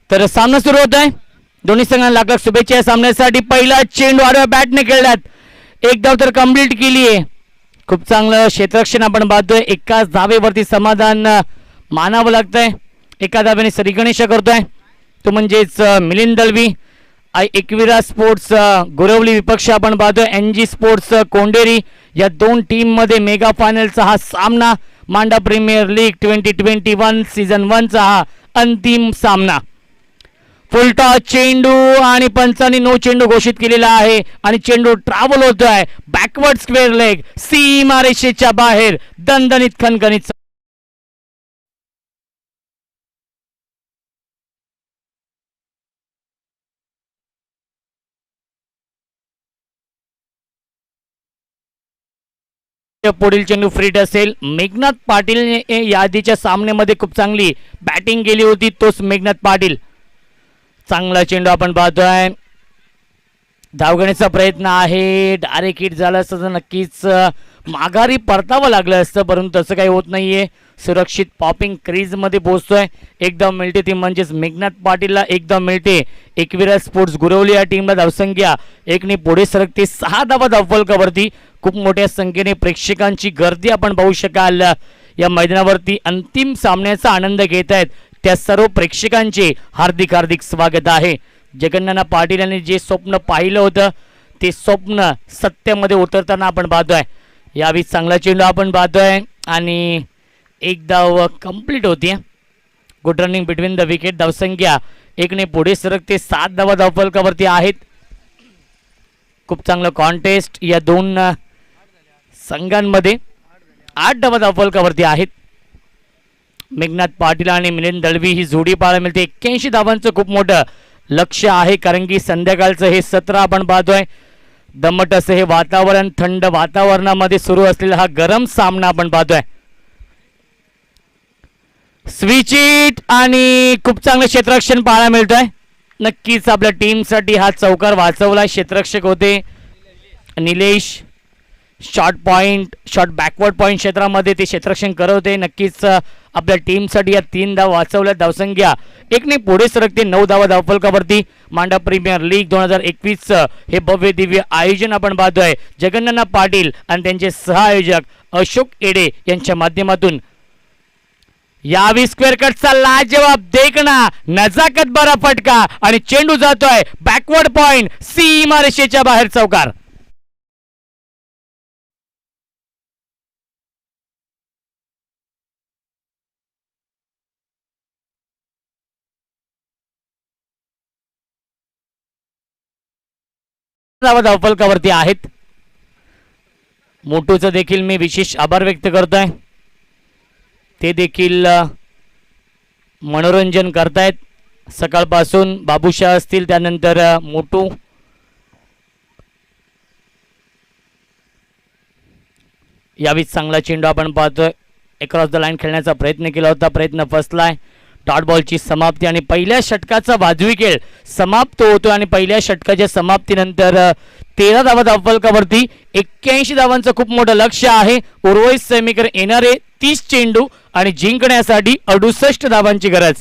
Speaker 1: तर सामना सुरू होत आहे। दोन्ही संघांना लाख लाख शुभेच्छा सामन्यासाठी। पहिला चेंडू आडव्या बॅटने खेळलात, एक धाव तर कंप्लीट केली आहे। खूप चांगलं क्षेत्ररक्षण आपण पाहतोय। एकाच धावेवरती समाधान मानावं लागतंय। एका धावेने श्रीगणेश करतोय तो म्हणजेच मिलिंद दळवी। एकविरा स्पोर्ट्स गुरवली विपक्ष आपण पाहतोय NG स्पोर्ट्स कोंडेरी। या दोन टीम मध्ये मेगा फायनलचा हा सामना, मांडा प्रीमियर लीग 2021 सीझन 1 चा हा अंतिम सामना। फुलटॉस चेंडू आणि पंचांनी नो चेंडू घोषित केलेला आहे आणि चेंडू ट्रॅव्हल होतोय बॅकवर्ड स्क्वेअर लेग, सीमारेषेच्या बाहेर दणदणीत खणखणीत। पुढील चेंडू फ्रीट असेल। मेघनाथ पाटील यादीच्या सामन्यामध्ये खूप चांगली बॅटिंग केली होती, तोच मेघनाथ पाटील। चांगला चेंडू आपण पाहतोय, धावगणीचा प्रयत्न आहे, डायरेक्ट हिट झाला असतं तर नक्कीच माघारी परतावं लागलं असतं, परंतु तसं काही होत नाहीये। सुरक्षित पॉपिंग क्रीज मध्ये पोहोचतोय। एकदा मिळते ती म्हणजेच मेघनाथ पाटीलला एकदा मिळते। एकविरा स्पोर्ट्स गुरवली या टीमला धावसंख्या एकने पुढे सरकते 6 धावा धावफलकावरती। खूप मोठ्या संख्येने प्रेक्षकांची गर्दी आपण पाहू शकाल या मैदानावरती। अंतिम सामन्याचा आनंद घेत आहेत त्या सर्व प्रेक्षकांचे हार्दिक हार्दिक स्वागत आहे। जगन्नाथ पाटील यांनी जे स्वप्न पाहिलं होतं ते स्वप्न सत्यामध्ये उतरताना आपण पाहतोय। यावेळी चांगला चेंडू आपण पाहतोय आणि एक धाव कंप्लीट होती। Good running between the wicket. धावसंख्या एकने पुढे सरकते 7 धावा धावफलकावरती आहेत। खूप चांगलं कॉन्टेस्ट या दोन संघांमध्ये। 8 धावा धावफलकावरती आहेत। मेघनाथ पाटील आणि मिलिंद दळवी ही जोडी पाहायला मिळते। 81 धावांचं खूप मोठं लक्ष्य आहे, कारण की संध्याकाळचं हे सत्र आपण पाहतोय दमट असं हे वातावरण, थंड वातावरणामध्ये सुरू असलेला हा गरम सामना आपण पाहतोय. स्विच इट आणि खूप चांगलं क्षेत्ररक्षण पाहायला मिळतंय. नक्कीच आपल्या टीमसाठी हा चौकार वाचवला. क्षेत्ररक्षक होते Nilesh. Short point, short backward point क्षेत्रामध्ये ते क्षेत्ररक्षण करत होते. नक्कीच आपल्या टीमसाठी या 3 धाव वाचवल्या. धावसंख्या 1ने पुढे सरकते. 9 धावा धावफलकावरती. मांडा प्रीमियर लीग 2021 हे भव्य दिव्य आयोजन आपण पाहतोय. जगन्नाथ पाटील आणि त्यांचे सहआयोजक अशोक एडे यांच्या माध्यमातून. यावी स्क्वेअर कटचा लाजवाब देखणा, नजाकत बरा फटका आणि चेंडू जातोय बॅकवर्ड पॉइंट, सीमारेषेच्या बाहेर चौकार. धावफलकावरती आहेत. मोटूचं देखील मी विशेष आभार व्यक्त करतोय. ते देखील मनोरंजन करतायत सकाळपासून. बाबूशाह असतील, त्यानंतर मोटू. यावेळी चांगला चेंडू आपण पाहतोय. अक्रॉस द लाईन खेळण्याचा प्रयत्न केला होता, प्रयत्न फसलाय. डॉट बॉलची समाप्ती आणि पहिल्या षटकाचा वाजवी खेळ समाप्त होतो आणि पहिल्या षटकाच्या समाप्तीनंतर 13 धावा धावफलकावरती. 81 धावांचं खूप मोठं लक्ष आहे. उर्वरित सैनिकर येणारे 30 चेंडू आणि जिंकण्यासाठी 68 धावांची गरज.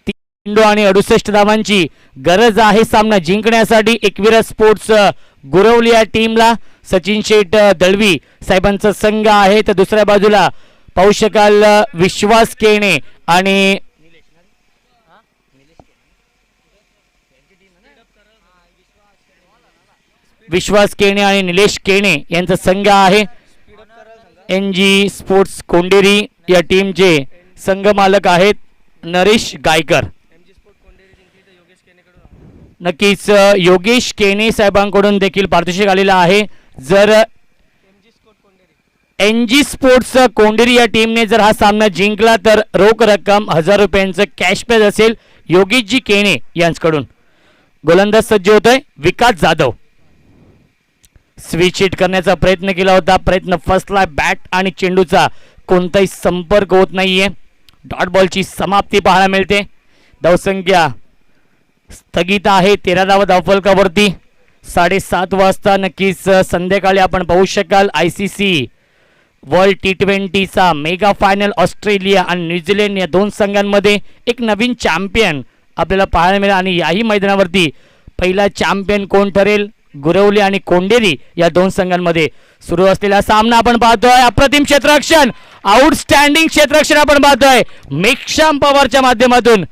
Speaker 1: 30 चेंडू आणि 68 धावांची गरज आहे सामना जिंकण्यासाठी. एकविरा स्पोर्ट्स गुरवली या टीमला सचिन शेठ दळवी साहेबांचा संघ आहे. तर दुसऱ्या बाजूला पाहू शकाल विश्वास केणे आणि निलेश केणे यांचा संघ आहे. NG स्पोर्ट्स कोंडेरी या टीमचे संघ मालक आहेत नरेश गायकर. नक्कीच योगेश केणे साहेबांकडून देखील पारितोषिक आलेला आहे. जर NG स्पोर्ट्स कोंडेरी या टीमने जर हा सामना जिंकला तर रोख रक्कम 1000 रुपयांचं कॅश प्राइज असेल योगेशजी केणे यांच्याकडून. गोलंदाज सज्ज होतोय विकास जाधव. स्विच हिट करण्याचा प्रयत्न केला होता, प्रयत्न फसला. बॅट आणि चेंडूचा कोणताही संपर्क होत नाहीये. डॉट बॉलची समाप्ती पाहायला मिळते. धावसंख्या स्थगित आहे. 13 धावा धावफलकावरती. 7:30 वाजता नक्कीच संध्याकाळी आपण पाहू शकाल ICC वर्ल्ड T20चा मेगा फायनल. ऑस्ट्रेलिया आणि न्यूझीलंड या 2 संघांमध्ये एक नवीन चॅम्पियन आपल्याला पाहायला मिळेल आणि याही मैदानावरती पहिला चॅम्पियन कोण ठरेल, गुरवली आणि कोंडेरी या 2 संघांमध्ये सुरू असलेला सामना आपण पाहतोय. अप्रतिम क्षेत्ररक्षण, आउटस्टँडिंग क्षेत्ररक्षण आपण पाहतोय मेघश्याम पवारच्या माध्यमातून.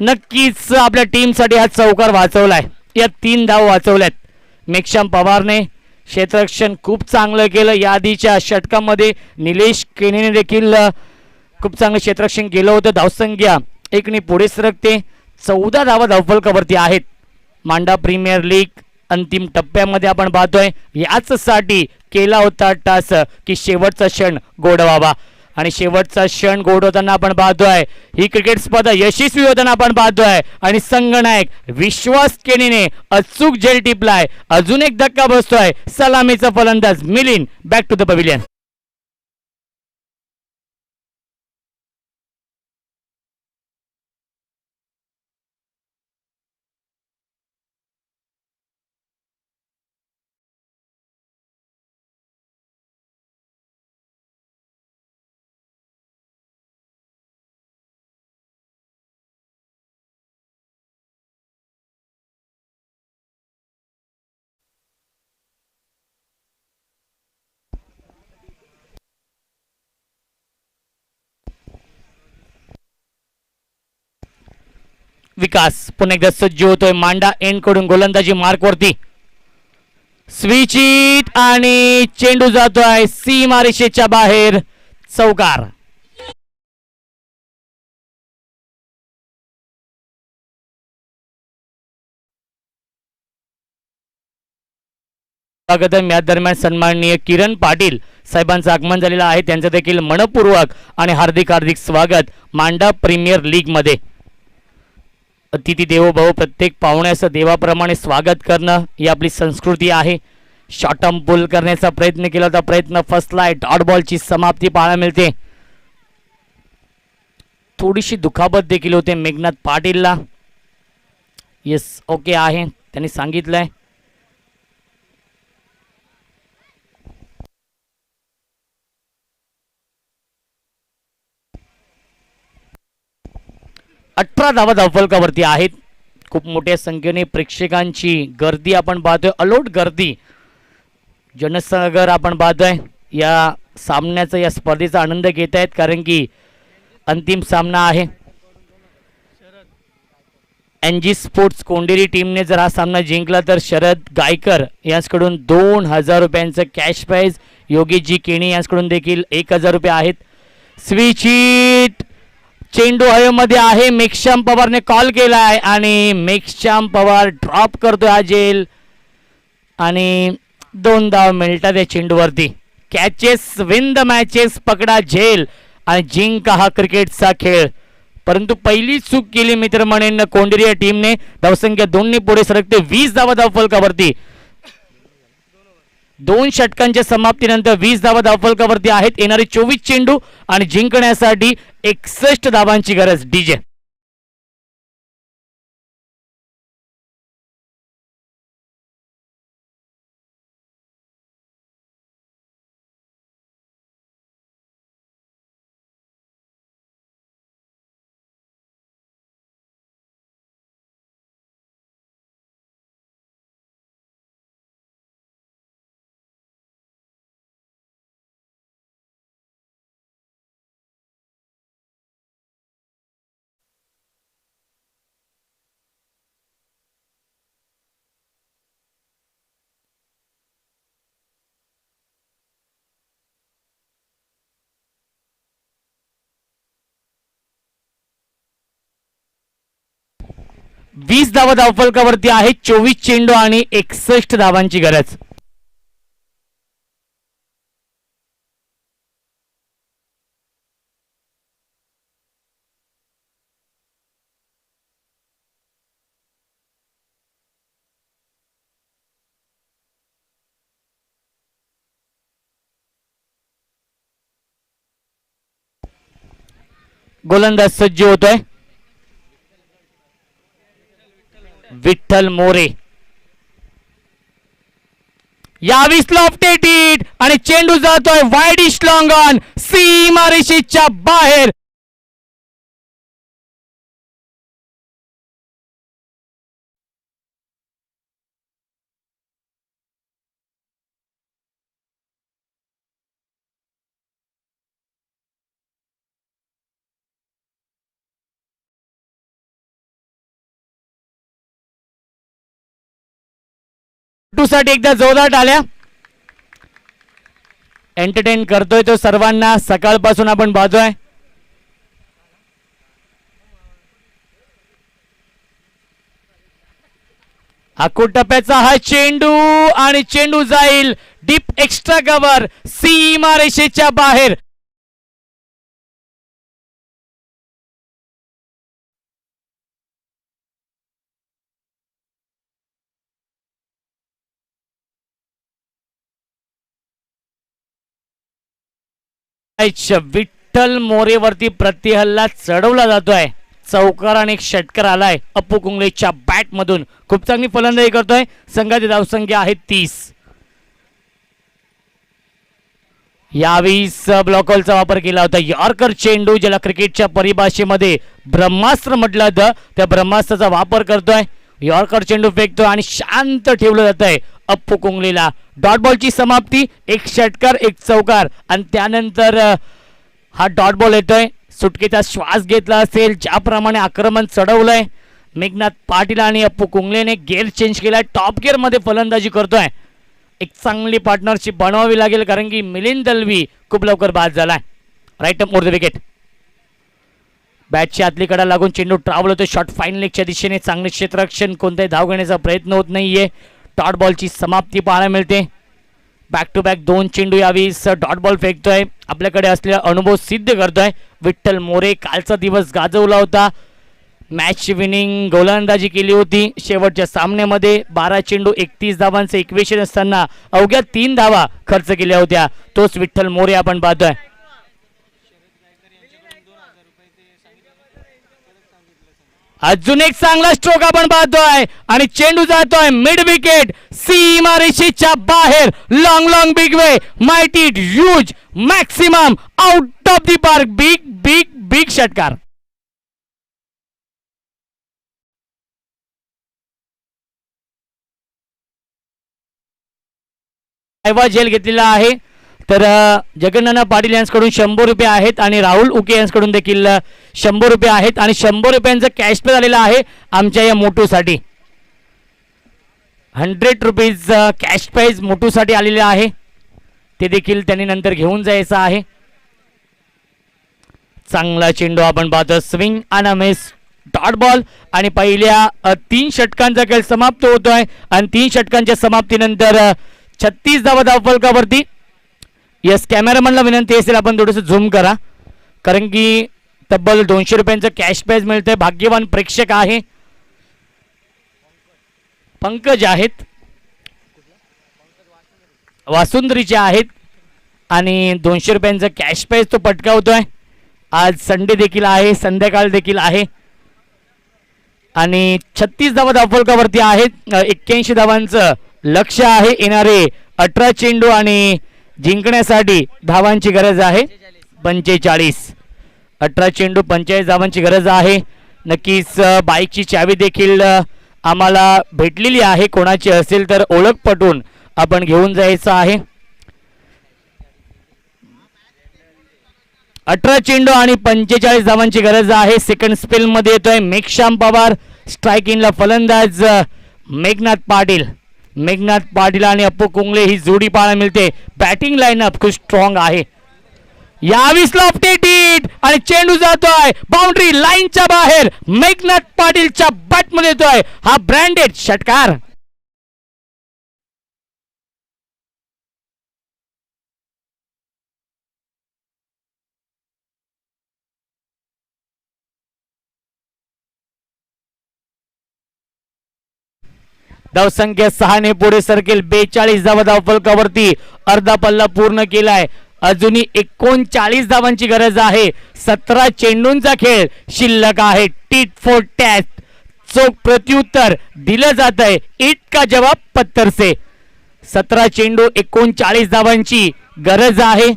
Speaker 1: नक्कीच आपल्या टीमसाठी हा चौकार वाचवलाय. या 3 धाव वाचवल्यात मेघश्याम पवारने. क्षेत्ररक्षण खूप चांगलं केलं. याआधीच्या षटकामध्ये निलेश केनेने देखील खूप चांगलं क्षेत्ररक्षण केलं होतं. धावसंख्या 1ने पुढे सरकते. 14 धावा धावफलकावरती आहेत. मांडा प्रीमियर लीग अंतिम टप्प्यामध्ये आपण पाहतोय. याचसाठी केला होता टास की शेवटचा क्षण गोड व्हावा आणि शेवटचा क्षण गोड होताना आपण पाहतोय. ही क्रिकेट स्पर्धा यशस्वी होताना आपण पाहतोय आणि संघनायक विश्वास केनेने अचूक झेल टिपलाय. अजून एक धक्का बसतोय. सलामीचा फलंदाज Milind back to the pavilion. Vikas पुन्हा एकदा सज्ज होतोय. मांडा एंड कडून गोलंदाजी मार्क वरती. स्विच हिट आणि चेंडू जातोय सीमारेषेच्या बाहेर चौकार. स्वागतम. या दरम्यान सन्माननीय किरण पाटील साहेबांचं आगमन झालेलं आहे. त्यांचं देखील मनपूर्वक आणि हार्दिक हार्दिक स्वागत मांडा प्रीमियर लीग मध्ये. अतिथी देवो भव, प्रत्येक पाहुण्याचं देवाप्रमाणे स्वागत करणं ही आपली संस्कृती आहे. शॉर्ट टर्म पुल करण्याचा प्रयत्न केला होता, प्रयत्न फसलाय. डॉट बॉलची समाप्ती पाहायला मिळते. थोडीशी दुखापत देखील होते मेघनाथ पाटीलला. येस, ओके आहे, त्यांनी सांगितलंय. अठरा धावा धावफलकावरती आहेत. खूप मोठ्या संख्येने प्रेक्षकांची गर्दी आपण पाहतोय, अलोट गर्दी, जनसागर आपण पाहतोय. या सामन्याचा, या स्पर्धेचा आनंद घेत आहेत, कारण की अंतिम सामना आहे. एनजी स्पोर्ट्स कोंडेरी टीमने जर हा सामना जिंकला तर शरद गायकर यांच्याकडून 2000 रुपयांचं कॅश प्राइज, योगेशजी केणी यांच्याकडून देखील 1000 रुपये आहेत. स्विचिट चेंडू हवेमध्ये आहे. मेघश्याम पवारने कॉल केला आहे आणि मेघश्याम पवार ड्रॉप करतोय हा झेल आणि 2 धाव मिळतात या चेंडूवरती. कॅचेस विन द मॅचेस, पकडा झेल आणि जिंका हा क्रिकेटचा खेळ. परंतु पहिली चूक केली मित्र म्हणेन कोंडेरी या टीमने. धावसंख्या 2 पुढे सरकते. 20 धावा धावफलकावरती. 2 षटकांच्या समाप्तीनंतर 20 धावा धावफलकावरती आहेत. येणारे 24 चेंडू आणि जिंकण्यासाठी 61 धावांची गरज. डीजे वीस धावा धावफलकावरती आहेत. 24 चेंडू आणि 61 धावांची गरज. गोलंदाज सज्ज होतोय. विठ्ठल मोरे यावीस लॉफ्टेड हिट आणि चेंडू जातोय वाईडिश लॉंग ऑन, सीमारेषेच्या बाहेर. साठी एकदा जोरदार टाळ्या. एंटरटेन करतोय तो सर्वांना, सकाळपासून आपण पाहतोय. आखूड टप्प्याचा हा चेंडू आणि चेंडू जाईल डीप एक्स्ट्रा कव्हर, सीमारेषेच्या बाहेर. विठ्ठल मोरेवरती प्रतिहल्ला चढवला जातोय. चौकार आणि एक षटकार आलाय अप्पू कुंगलेच्या बॅट मधून. खूप चांगली फलंदाजी करतोय. संघाची धावसंख्या आहे 30. यावेळी ब्लॉकॉलचा वापर केला होता. यॉर्कर चेंडू, ज्याला क्रिकेटच्या परिभाषेमध्ये ब्रह्मास्त्र म्हटलं जातं, त्या ब्रह्मास्त्राचा वापर करतोय. यॉर्कर चेंडू फेकतोय आणि शांत ठेवलं जात आहे अप्पू कुंगलेला. डॉट बॉलची समाप्ती, एक षटकार एक चौकार आणि त्यानंतर हा डॉट बॉल येतोय. सुटकेचा श्वास घेतला असेल, ज्याप्रमाणे आक्रमण चढवलंय मेघनाथ पाटील आणि अप्पू कुंगलेने गिअर चेंज केलाय. टॉप गिअर मध्ये फलंदाजी करतोय. एक चांगली पार्टनरशिप बनवावी लागेल, कारण की मिलिंद दलवी खूप लवकर बाद झालाय. Right up more the wicket. बॅटच्या आतली कडा लागून चेंडू ट्रॅव्हल होतो शॉर्ट फाईन लेगच्या दिशेने. चांगले क्षेत्ररक्षण, कोणताही धाव घेण्याचा प्रयत्न होत नाहीये. डॉट बॉलची समाप्ती पाहायला मिळते. बॅक टू बॅक 2 चेंडू यावी डॉट बॉल फेकतोय. आपल्याकडे असलेला अनुभव सिद्ध करतोय विठ्ठल मोरे. कालचा दिवस गाजवला होता. मॅच विनिंग गोलंदाजी केली होती. शेवटच्या सामन्यामध्ये 12 चेंडू 31 धावांचे इक्वेशन असताना अवघ्या 3 धावा खर्च केल्या होत्या. तोच विठ्ठल मोरे आपण पाहतोय. अजून एक चांगला स्ट्रोक आपण पाहतोय आणि चेंडू जातोय मिड विकेट सीमारेषेच्या बाहेर. Long long big way mighty huge maximum out of the park. Big big big षटकार. आयवा जेल घेतलेला आहे. तर जगन्नाथ पाटील यांच्याकडून 100 रुपये आहेत आणि राहुल उके यांच्याकडून देखील 100 रुपये आहेत आणि 100 रुपयांचा कॅश पे झालेला आहे आमच्या या मोटूसाठी. 100 रुपीज कॅश प्राइज मोटूसाठी आलेले आहे. ते देखील त्यांनी नंतर घेऊन जायचं आहे. चांगला चेंडू आपण पाहतो. स्विंग आणि मिस डॉट बॉल आणि पहिल्या 3 षटकांचा खेळ समाप्त होतोय आणि 3 षटकांच्या समाप्तीनंतर 36 धावा धावफलकावरती. यस, कॅमेरामॅनला विनंती असेल आपण थोडंसं झूम करा कारण की तब्बल 200 रुपयांचं कॅश प्राइज मिळतंय. भाग्यवान प्रेक्षक आहे पंकज आहेत, वासुंदरीचे आहेत आणि 200 रुपयांचं कॅश प्राइज तो पटकावतोय. आज संडे देखील आहे, संध्याकाळ देखील आहे आणि 36 धावा धावफलकावरती आहेत. 81 धावांचं लक्ष आहे. येणारे 18 चेंडू आणि जिंकण्यासाठी धावांची गरज आहे 45. 18 चेंडू 45 धावांची गरज आहे. नक्कीच बाईकची चावी देखील आम्हाला भेटलेली आहे. कोणाची असेल तर ओळख पटवून आपण घेऊन जायचं आहे. 18 चेंडू आणि 45 धावांची गरज आहे. सेकंड स्पेल मध्ये येतोय मेघश्याम पवार. स्ट्रायकिंगला फलंदाज मेघनाथ पाटील आणि अप्पू कुंगले ही जोडी पाहायला मिळते. बॅटिंग लाईनअप खूप स्ट्रॉंग आहे. यावीस लॉफ्टेड हिट आणि चेंडू जातोय बाउंड्री लाईनच्या बाहेर. मेघनाथ पाटीलच्या बॅट मध्ये येतोय हा ब्रँडेड षटकार. धावसंख्या 6 ने पुढे सरकेल. 42 धावा धावफलकावरती. अर्धा पल्ला पूर्ण केलाय. अजूनही 39 धावांची गरज आहे. 17 चेंडूंचा खेळ शिल्लक आहे. टीट फॉर टॅट चोख प्रत्युत्तर दिलं जात आहे. इट का जवाब पत्थर से. 17 चेंडू 39 धावांची गरज आहे.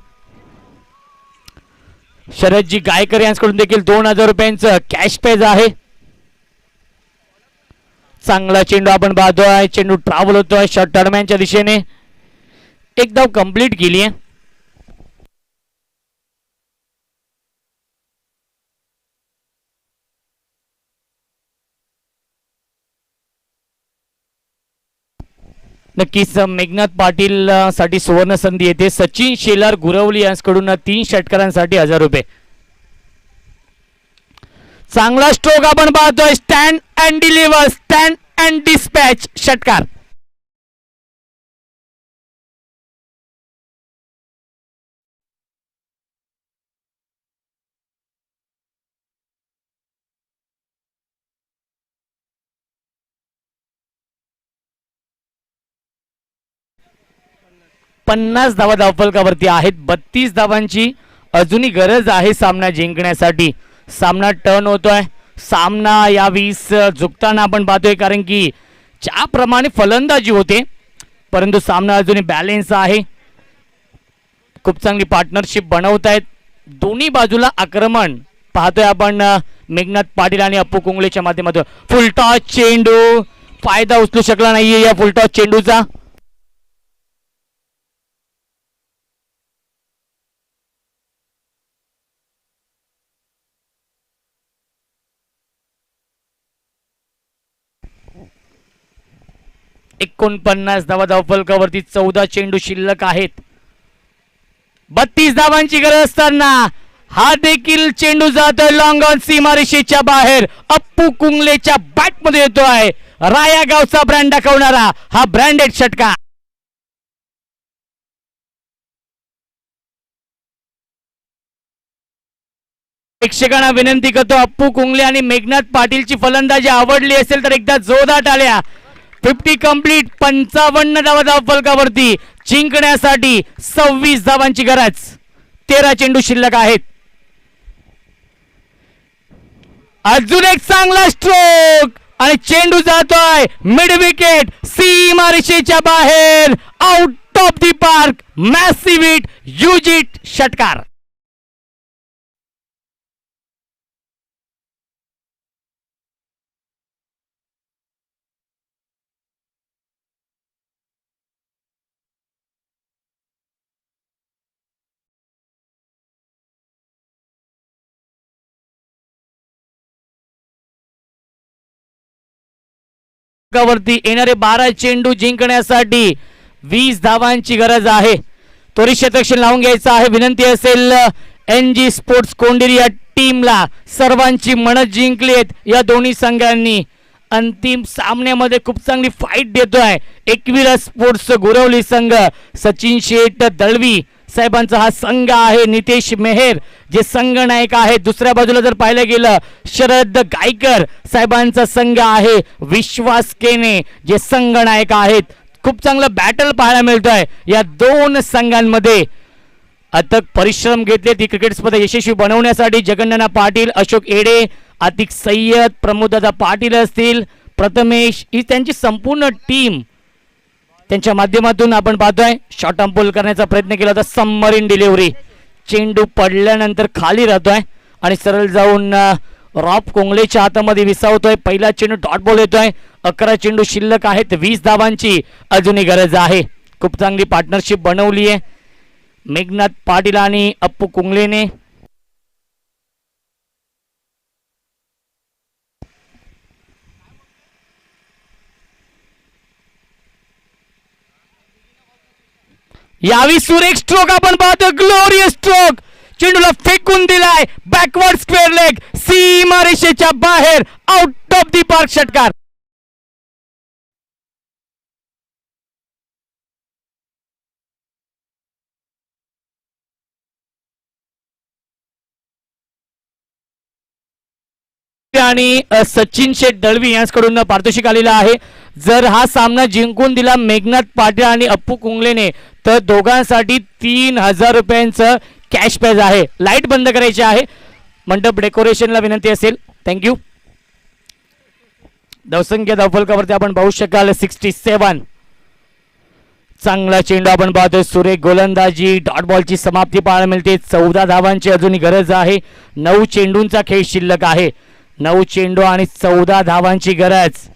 Speaker 1: शरदजी गायकर यांच्याकडून देखील 2000 रुपयांचं कॅश प्राइज आहे. चांगला चेंडू आपण पाहतोय. चेंडू ट्रॅव्हल होतोय शॉर्ट टर्मॅनच्या दिशेने. एक धाव कंप्लीट केली आहे. नक्कीच मेघनाथ पाटील साठी सुवर्ण संधी येते. सचिन शेलार गुरवली यांच्याकडून 3 षटकारांसाठी 1000 रुपये. चांगला स्ट्रोक आपण पाहतोय. Stand and deliver, stand and dispatch षटकार. पन्नास धावा धावफलकावरती आहेत. 32 धावांची अजूनही गरज आहे सामना जिंकण्यासाठी. सामना टर्न होतोय. सामना या 20 झुकताना आपण पाहतोय कारण की ज्याप्रमाणे फलंदाजी होते परंतु सामना अजूनही बॅलेन्स आहे. खूप चांगली पार्टनरशिप बनवतायत. दोन्ही बाजूला आक्रमण पाहतोय आपण मेघनाथ पाटील आणि अप्पू कुंगलेच्या माध्यमातून. फुलटॉस चेंडू फायदा उचलू शकला नाहीये या फुलटॉस चेंडूचा. एकोणपन्नास धावा धावफलकावरती. 14 चेंडू शिल्लक आहेत. 32 धावांची गरज असताना हा देखील चेंडू जातोय लॉंग ऑन सीमारेषेच्या बाहेर. अप्पू कुंगलेच्या बॅट मध्ये येतोय. राया गावचा ब्रँड दाखवणारा हा ब्रँडेड षटकार. प्रेक्षकांना विनंती करतो, अप्पू कुंगले आणि मेघनाथ पाटीलची फलंदाजी आवडली असेल तर एकदा जोरदार टाळ्या. 50 कंप्लीट, 55 धावा धावफलकावरती. जिंकण्यासाठी 26 धावांची गरज. 13 चेंडू शिल्लक आहेत. अजून एक चांगला स्ट्रोक आणि चेंडू जातोय मिड विकेट, सीमारेषेच्या बाहेर, out of the park. Massive hit, huge hit, षटकार. वरती येणारे 12 चेंडू जिंकण्यासाठी 20 धावांची गरज आहे. त्वरित क्षेत्ररक्षण लावून घ्यायचं आहे. विनंती असेल NG स्पोर्ट्स कोंडिरी या टीमला. सर्वांची मनं जिंकलीत या दोन्ही संघांनी. अंतिम सामन्यामध्ये खूप चांगली फाईट देतोय एकविरा स्पोर्ट्स गुरवली संघ. सचिन शेठ दळवी साहेबांचा हा संघ आहे. नितेश मेहर जे संघ नायक आहेत. दुसऱ्या बाजूला जर पाहिलं गेलं शरद गायकर साहेबांचा संघ आहे. विश्वास केने जे संघ नायक आहेत. खूप चांगलं बॅटल पाहायला मिळतोय या दोन संघांमध्ये. अथक परिश्रम घेतले ती क्रिकेट स्पर्धा यशस्वी बनवण्यासाठी. जगन्नाथ पाटील, अशोक एडे, आतिक सय्यद, प्रमोददादा पाटील असतील, प्रथमेश, ही त्यांची संपूर्ण टीम त्यांच्या माध्यमातून आपण पाहतोय. शॉर्ट अंपोल करण्याचा प्रयत्न केला होता. Submarine delivery. चेंडू पडल्यानंतर खाली राहतोय आणि सरळ जाऊन रॉब कोंगलेच्या हातामध्ये विसावतोय. पहिला चेंडू डॉट बॉल येतोय. 11 चेंडू शिल्लक आहेत. 20 धावांची अजूनही गरज आहे. खूप चांगली पार्टनरशिप बनवली आहे मेघनाथ पाटील आणि अप्पू कुंगलेने. यावी सुरेख स्ट्रोक आपण पाहतो. Glorious stroke. चेंडूला फेकून दिलाय बॅकवर्ड स्क्वेअर लेग, सीमारेषेच्या बाहेर, आउट ऑफ दी पार्क, षटकार. आणि सचिन शेठ दळवी यांच्याकडून पारितोषिक आलेला आहे. जर हा सामना जिंकून दिला मेघनाथ पाटील आणि अप्पू कुंगलेने तर दोघांसाठी 3000 रुपयांचं कॅश प्राइज आहे. लाईट बंद करायची आहे. मंडप डेकोरेशनला विनंती असेल. थँक्यू. धावसंख्या धावफलकावरती आपण पाहू शकाल 67. चांगला चेंडू आपण पाहतोय. सुरेख गोलंदाजी. डॉट बॉलची समाप्ती पाहायला मिळते. 14 धावांची अजूनही गरज आहे. 9 चेंडूंचा खेळ शिल्लक आहे. 9 चेंडू आणि 14 धावांची गरज.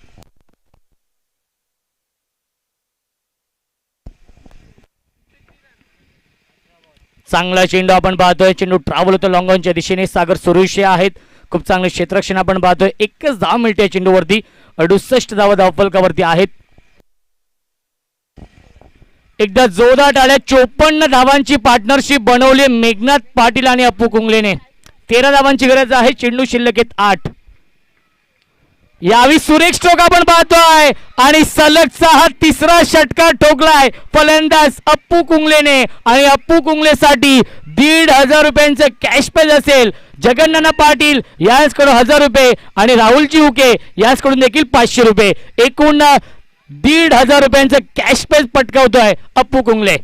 Speaker 1: चांगला चेंडू आपण पाहतोय. चेंडू ट्रॅव्हल होतो लॉंग ऑनच्या दिशेने. सागर सुरुशे आहेत. खूप चांगले क्षेत्ररक्षण आपण पाहतोय. एकच धाव मिळते चेंडूवरती. 68 धावा धावफलकावरती आहेत. एकदा जोरदार टाळ्या. 54 धावांची पार्टनरशिप बनवली मेघनाथ पाटील आणि अप्पू कुंगलेने. 13 धावांची गरज आहे. चेंडू शिल्लक आहेत 8. यावी सुरेख स्ट्रोक आपण पाहतोय आणि सलगचा हा तिसरा षटकार ठोकलाय फलंदाज अप्पू कुंगलेने. आणि अप्पू कुंगलेसाठी 1500 रुपयांचं कॅश प्राइज असेल. जगन्नाथ पाटील याचकडून 1000 रुपये आणि राहुलजी हुके याचकडून देखील 500 रुपये. एकूण 1500 रुपयांचं कॅश प्राइज पटकावतोय अप्पू कुंगले.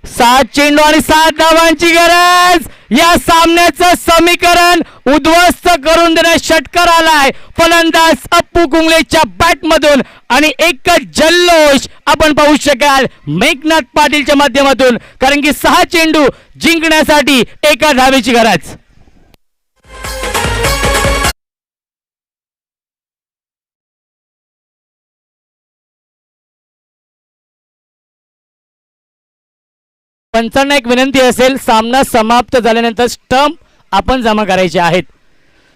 Speaker 1: सात चेंडू आणि 7 धावांची गरज. या सामन्याचं समीकरण उद्ध्वस्त करून देण्यास षटकार आलाय फलंदाज अप्पू कुंगलेच्या बॅट मधून. आणि एकच जल्लोष आपण पाहू शकाल मेघनाथ पाटीलच्या माध्यमातून. कारण की 6 चेंडू जिंकण्यासाठी 1 धावेची गरज. पंचांना एक विनंती असेल. सामना समाप्त झाल्यानंतर स्टंप आपण जमा करायचे आहेत.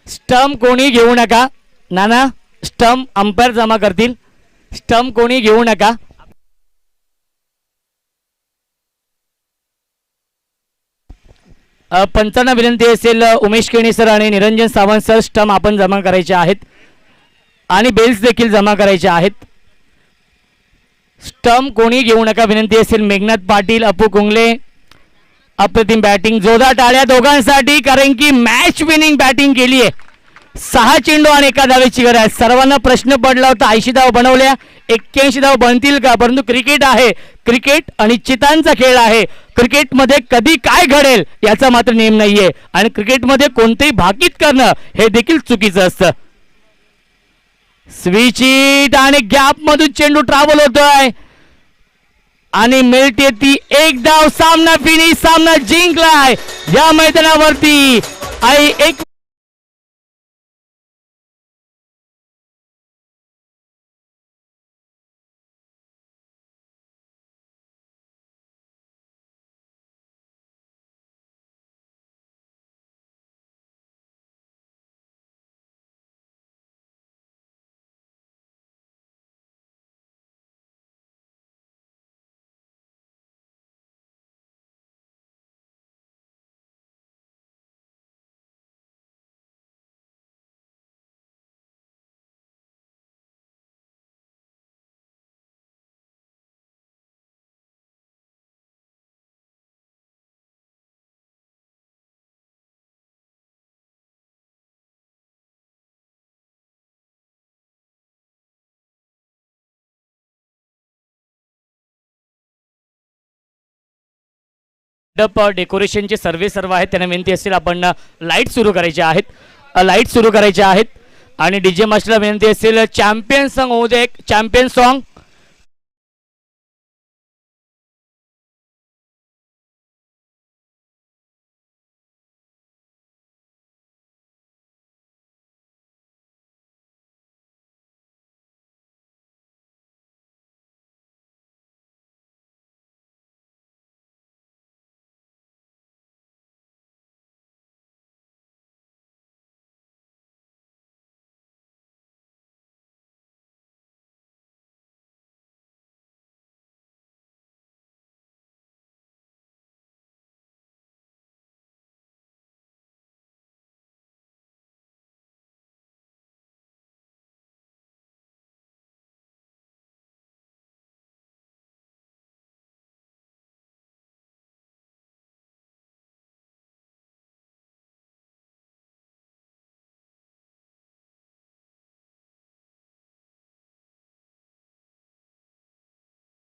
Speaker 1: स्टंप कोणी घेऊ नका. नाना, स्टंप अंपायर जमा करतील. स्टंप कोणी घेऊ नका. पंचांना विनंती असेल उमेश केणी सर आणि निरंजन सावंत सर, स्टंप आपण जमा करायचे आहेत. आणि बेल्स देखील जमा करायचे आहेत. स्टंप कोणी घेऊ नका विनंती असेल. मेघनाथ पाटील, अपू कुंगले, अप्रतिम बॅटिंग. जोरदार टाळ्या दोघांसाठी, कारण की मॅच विनिंग बॅटिंग केली आहे. 6 चेंडू आणि 1 धावेची गरज आहे. सर्वांना प्रश्न पडला होता 80 धाव बनवल्या, 81 धाव बनतील का, परंतु क्रिकेट आहे, क्रिकेट अनिश्चितांचा खेळ आहे. क्रिकेटमध्ये कधी काय घडेल याचा मात्र नेम नाहीये आणि क्रिकेटमध्ये कोणतेही भाकीत करणं हे देखील चुकीचं असतं. स्विच हिट आणि गॅप मधून चेंडू ट्रॅव्हल होतोय आणि मिळते ती 1 धाव. सामना फिनिश, सामना जिंकलाय या मैदानावरती. आणि एक डेकोरेशनचे सर्व आहेत, त्यांना विनंती असेल आपण लाईट सुरू करायचे आहेत. आणि डीजे मास्टरला विनंती असेल चॅम्पियन सॉन्ग होऊ दे, एक चॅम्पियन सॉन्ग.